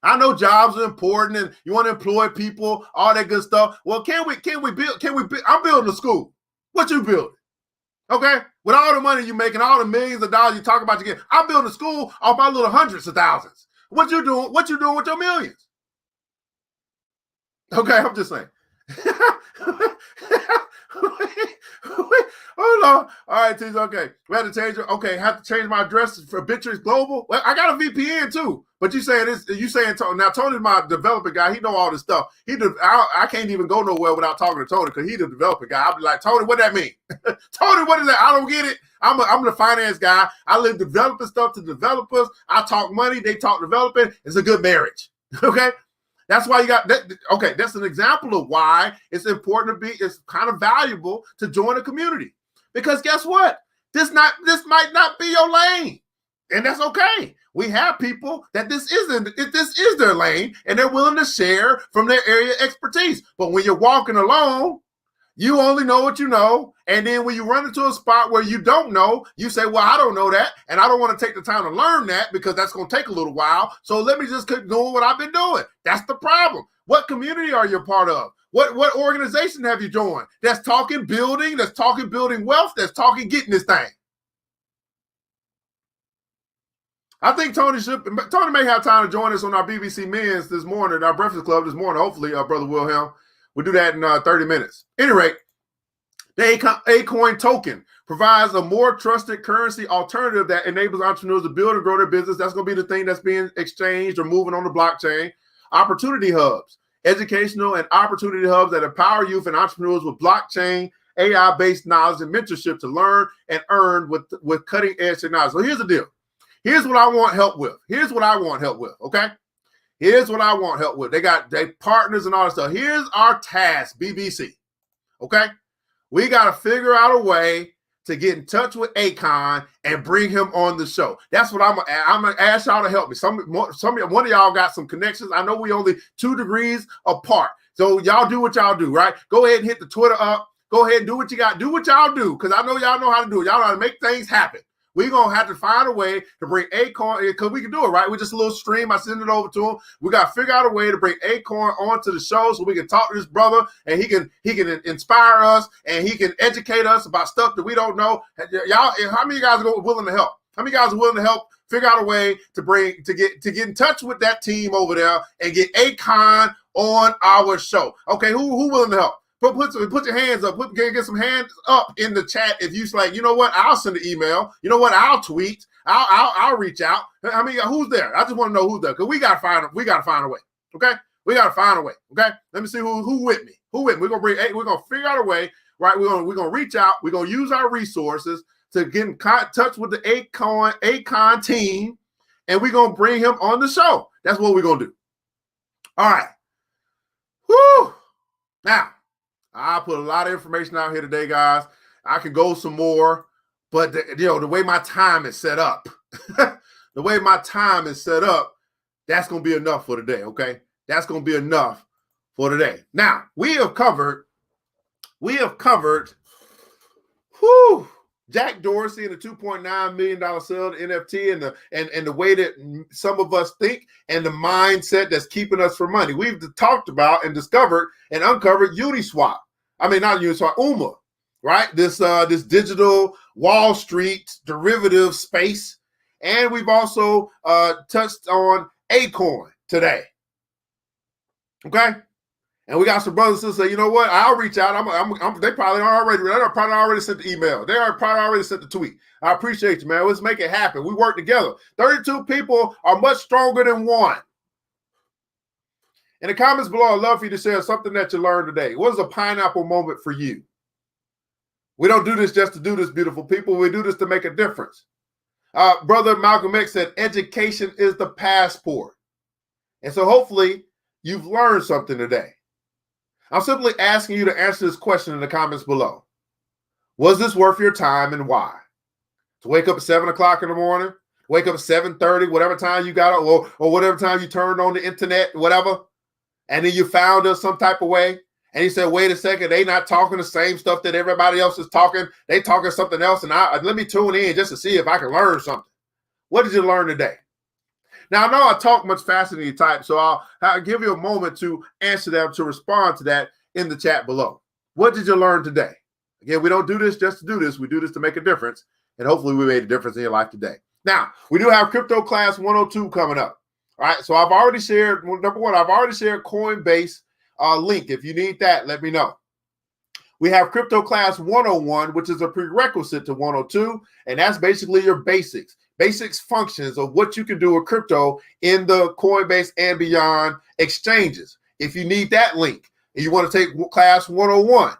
I know jobs are important and you want to employ people, all that good stuff. Well, can we build? I'm building a school. What you building? Okay? With all the money you're making, all the millions of dollars you talk about, I'm building a school off my little hundreds of thousands. What you doing with your millions? Okay, I'm just saying. Hold on. All right, T's okay. We had to change it. Okay, have to change my address for Bittrex Global. Well, I got a VPN too. But you saying now Tony's my developer guy. He know all this stuff. I can't even go nowhere without talking to Tony because he's the developer guy. I'll be like, Tony, what that mean? Tony, what is that? I don't get it. I'm the finance guy. I live developing stuff to developers. I talk money. They talk developing. It's a good marriage. Okay. That's why you got that. Okay, that's an example of why it's important it's kind of valuable to join a community. Because guess what? This might not be your lane. And that's okay. We have people that this is their lane, and they're willing to share from their area expertise. But when you're walking alone, you only know what you know. And then when you run into a spot where you don't know, you say, well, I don't know that. And I don't want to take the time to learn that because that's going to take a little while. So let me just keep doing what I've been doing. That's the problem. What community are you a part of? What organization have you joined? That's talking building, that's talking building wealth, that's talking getting this thing. I think Tony may have time to join us on our BBC Men's this morning, our Breakfast Club this morning. Hopefully, Brother Wilhelm. We'll do that in 30 minutes. At any rate, the Akoin token provides a more trusted currency alternative that enables entrepreneurs to build and grow their business. That's going to be the thing that's being exchanged or moving on the blockchain. Opportunity hubs, educational and opportunity hubs that empower youth and entrepreneurs with blockchain, AI-based knowledge and mentorship to learn and earn with cutting-edge technology. So here's the deal. Here's what I want help with. Okay? Here's what I want help with. They partners and all that stuff. Here's our task, BBC. Okay? We got to figure out a way to get in touch with Akoin and bring him on the show. That's what I'm gonna ask y'all to help me. One of y'all got some connections. I know we only 2 degrees apart. So y'all do what y'all do, right? Go ahead and hit the Twitter up. Go ahead and do what you got. Do what y'all do, because I know y'all know how to do it. Y'all know how to make things happen. We're going to have to find a way to bring Akoin, because we can do it, right? We're just a little stream. I send it over to him. We got to figure out a way to bring Akoin onto the show so we can talk to this brother, and he can inspire us, and he can educate us about stuff that we don't know. Y'all, how many of you guys are willing to help? How many of you guys are willing to help figure out a way to get in touch with that team over there and get Akoin on our show? Okay, who willing to help? Put your hands up. Get some hands up in the chat if you like. You know what? I'll send an email. You know what? I'll tweet. I'll reach out. I mean, who's there? I just want to know who's there, because we gotta find a way. Okay, we gotta find a way. Okay, let me see who with me. We're gonna figure out a way. Right, we're gonna reach out. We're gonna use our resources to get in touch with the Akoin team, and we're gonna bring him on the show. That's what we're gonna do. All right. Whoo. Now, I put a lot of information out here today, guys. I can go some more, but the way my time is set up, that's going to be enough for today, okay? That's going to be enough for today. Now, we have covered Jack Dorsey and the $2.9 million sale to NFT and the way that some of us think and the mindset that's keeping us from money. We've talked about and discovered and uncovered Uniswap. I mean, not Uniswap, UMA, right? This digital Wall Street derivative space. And we've also touched on Akoin today. Okay? And we got some brothers and sisters say, you know what? I'll reach out. They probably already sent the email. They are probably already sent the tweet. I appreciate you, man. Let's make it happen. We work together. 32 people are much stronger than one. In the comments below, I'd love for you to share something that you learned today. What is a pineapple moment for you? We don't do this just to do this, beautiful people. We do this to make a difference. Brother Malcolm X said, education is the passport. And so hopefully you've learned something today. I'm simply asking you to answer this question in the comments below. Was this worth your time and why? To wake up at 7 o'clock in the morning, wake up at 7:30, whatever time you got, or whatever time you turned on the internet, whatever, and then you found us some type of way, and you said, wait a second, they not talking the same stuff that everybody else is talking. They talking something else, and let me tune in just to see if I can learn something. What did you learn today? Now, I know I talk much faster than you type, so I'll give you a moment to answer them, to respond to that in the chat below. What did you learn today? Again, we don't do this just to do this. We do this to make a difference, and hopefully we made a difference in your life today. Now, we do have Crypto Class 102 coming up. All right, so I've already shared, number one, I've already shared Coinbase link. If you need that, let me know. We have Crypto Class 101, which is a prerequisite to 102, and that's basically your basics functions of what you can do with crypto in the Coinbase and beyond exchanges. If you need that link and you want to take Class 101,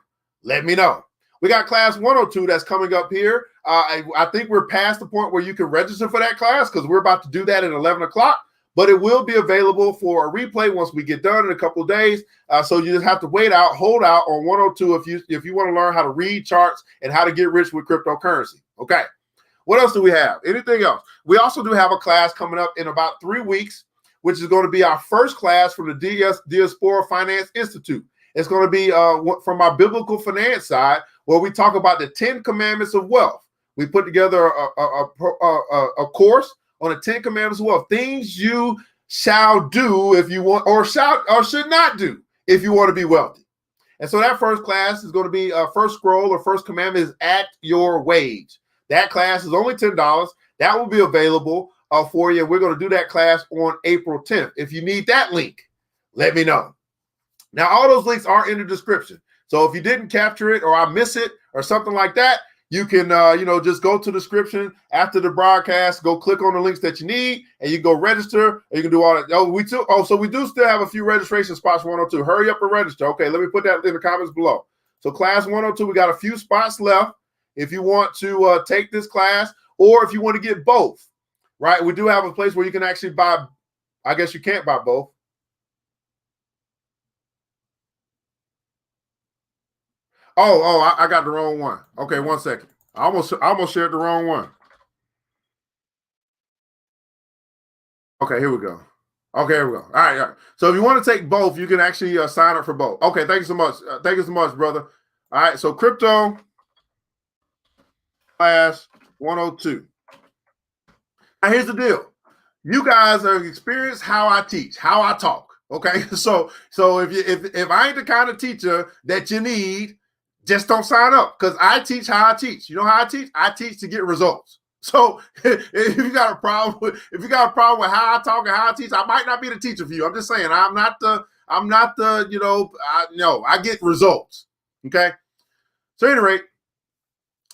let me know. We got Class 102 that's coming up here. I think we're past the point where you can register for that class because we're about to do that at 11 o'clock. But it will be available for a replay once we get done in a couple of days. So you just have to hold out on 102 if you want to learn how to read charts and how to get rich with cryptocurrency. Okay. What else do we have? Anything else? We also do have a class coming up in about 3 weeks, which is going to be our first class from the Diaspora Finance Institute. It's going to be from our biblical finance side, where we talk about the 10 commandments of wealth. We put together a course on the 10 commandments of wealth, things you shall do if you want, or should not do if you want to be wealthy. And so that first class is going to be first scroll, or first commandment is at your wage. That class is only $10. That will be available for you. We're going to do that class on April 10th. If you need that link, let me know. Now, all those links are in the description. So if you didn't capture it, or I miss it, or something like that, you can, just go to the description after the broadcast, go click on the links that you need, and you go register, and you can do all that. So we do still have a few registration spots for 102. Hurry up and register. Okay, let me put that in the comments below. So class 102, we got a few spots left if you want to take this class, or if you want to get both, right? We do have a place where you can actually buy. I guess you can't buy both. I got the wrong one. Okay, 1 second. I almost shared the wrong one. Okay, here we go. Okay, here we go. All right. So if you want to take both, you can actually sign up for both. Okay, thank you so much. Thank you so much, brother. All right, so crypto class 102. Now here's the deal. You guys have experienced how I teach, how I talk. Okay, so if I ain't the kind of teacher that you need, just don't sign up, because I teach how I teach. You know how I teach? I teach to get results. So if you got a problem with how I talk and how I teach, I might not be the teacher for you. I'm just saying, I'm not the I get results. Okay. So at any rate,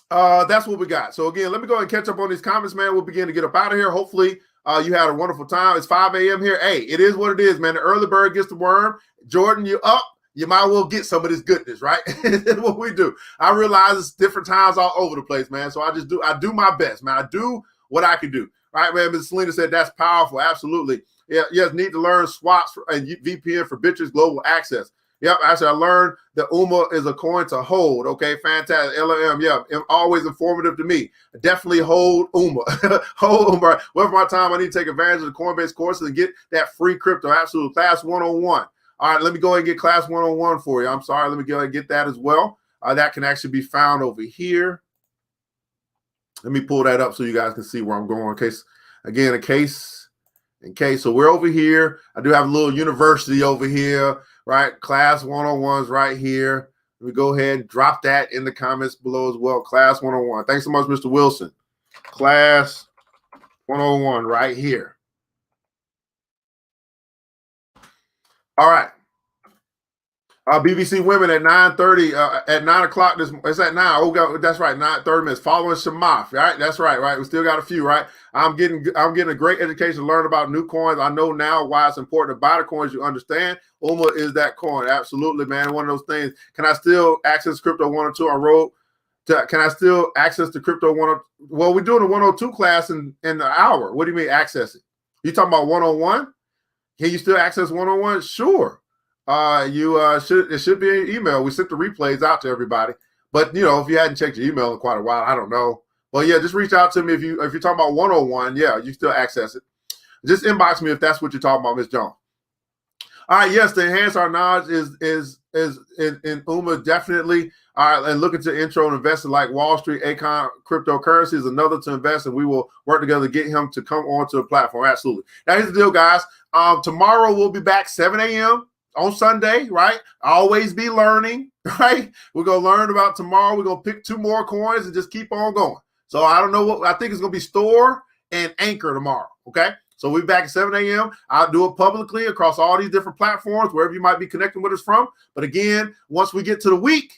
that's what we got. So again, let me go and catch up on these comments, man. We'll begin to get up out of here. Hopefully you had a wonderful time. It's 5 a.m. here. Hey, it is what it is, man. The early bird gets the worm. Jordan, you up. You might well get some of this goodness, right? That's what we do. I realize it's different times all over the place, man. So I do my best, man. I do what I can do. Right, man. Ms. Selena said that's powerful. Absolutely. Yeah, yes, need to learn swaps and VPN for Bitches Global Access. Yep, actually, I learned that UMA is a coin to hold. Okay, fantastic. LM, yeah, always informative to me. Definitely hold UMA. Hold UMA. Whatever my time, I need to take advantage of the Coinbase courses and get that free crypto. Absolutely. Class 101. All right, let me go ahead and get class 101 for you. I'm sorry. Let me go ahead and get that as well. That can actually be found over here. Let me pull that up so you guys can see where I'm going. In case. So we're over here. I do have a little university over here, right? Class 101's right here. Let me go ahead and drop that in the comments below as well. Class 101. Thanks so much, Mr. Wilson. Class 101 right here. All right. BBC Women at 9:30, at 9 o'clock. It's at 9. Oh, that's right. 9:30 minutes. Following Shamath. Right. That's right. Right. We still got a few. Right. I'm getting a great education to learn about new coins. I know now why it's important to buy the coins you understand. UMA is that coin. Absolutely, man. One of those things. Can I still access crypto 102 on road? Can I still access the crypto 102? Well, we're doing a 102 class in an hour. What do you mean access it? You talking about 101? Can you still access 101? Sure. It should be an email. We sent the replays out to everybody. But if you hadn't checked your email in quite a while, I don't know. Well, yeah, just reach out to me if you're talking about 101. Yeah, you still access it. Just inbox me if that's what you're talking about, Ms. Jones. All right, yes, to enhance our knowledge is in UMA definitely. All right, and looking to intro and invest in like Wall Street, Akoin cryptocurrency is another to invest, and we will work together to get him to come onto the platform. Absolutely. Now here's the deal, guys. Tomorrow we'll be back 7 a.m. on Sunday, right? Always be learning, right? We're gonna learn about tomorrow. We're gonna pick 2 more coins and just keep on going. So I don't know what I think it's gonna be Store and Anchor tomorrow. Okay. So we'll be back at 7 a.m. I'll do it publicly across all these different platforms, wherever you might be connecting with us from. But again, once we get to the week,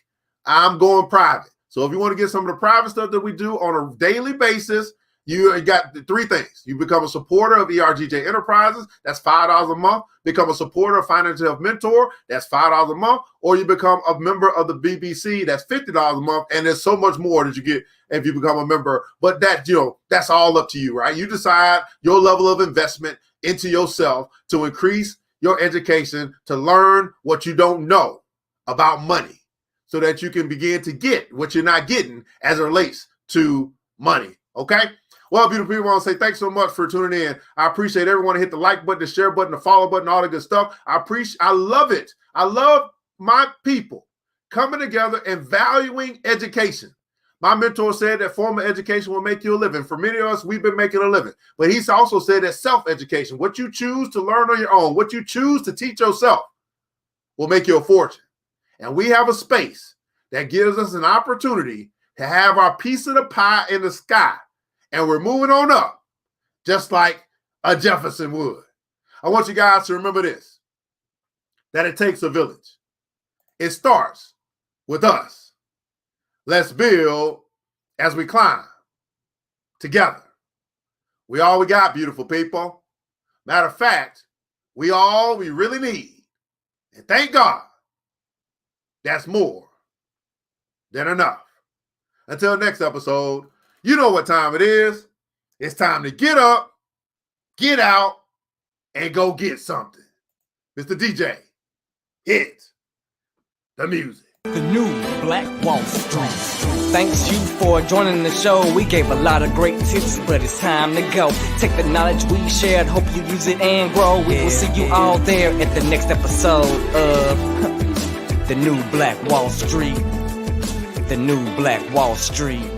I'm going private. So if you want to get some of the private stuff that we do on a daily basis, you got 3 things. You become a supporter of ERGJ Enterprises. That's $5 a month. Become a supporter of Financial Health Mentor. That's $5 a month. Or you become a member of the BBC. That's $50 a month. And there's so much more that you get if you become a member. But that's all up to you, right? You decide your level of investment into yourself to increase your education, to learn what you don't know about money so that you can begin to get what you're not getting as it relates to money. Okay? Well, beautiful people, I want to say thanks so much for tuning in. I appreciate everyone to hit the like button, the share button, the follow button, all the good stuff. I love it. I love my people coming together and valuing education. My mentor said that formal education will make you a living. For many of us, we've been making a living. But he's also said that self-education, what you choose to learn on your own, what you choose to teach yourself, will make you a fortune. And we have a space that gives us an opportunity to have our piece of the pie in the sky. And we're moving on up, just like a Jefferson would. I want you guys to remember this, that it takes a village. It starts with us. Let's build as we climb together. We all we got, beautiful people. Matter of fact, we all we really need. And thank God, that's more than enough. Until next episode, you know what time it is. It's time to get up, get out, and go get something. Mr. DJ, hit the music. The new Black Wall Street. Thanks you for joining the show. We gave a lot of great tips, but it's time to go. Take the knowledge we shared, hope you use it and grow. We will see you all there at the next episode of The New Black Wall Street. The New Black Wall Street.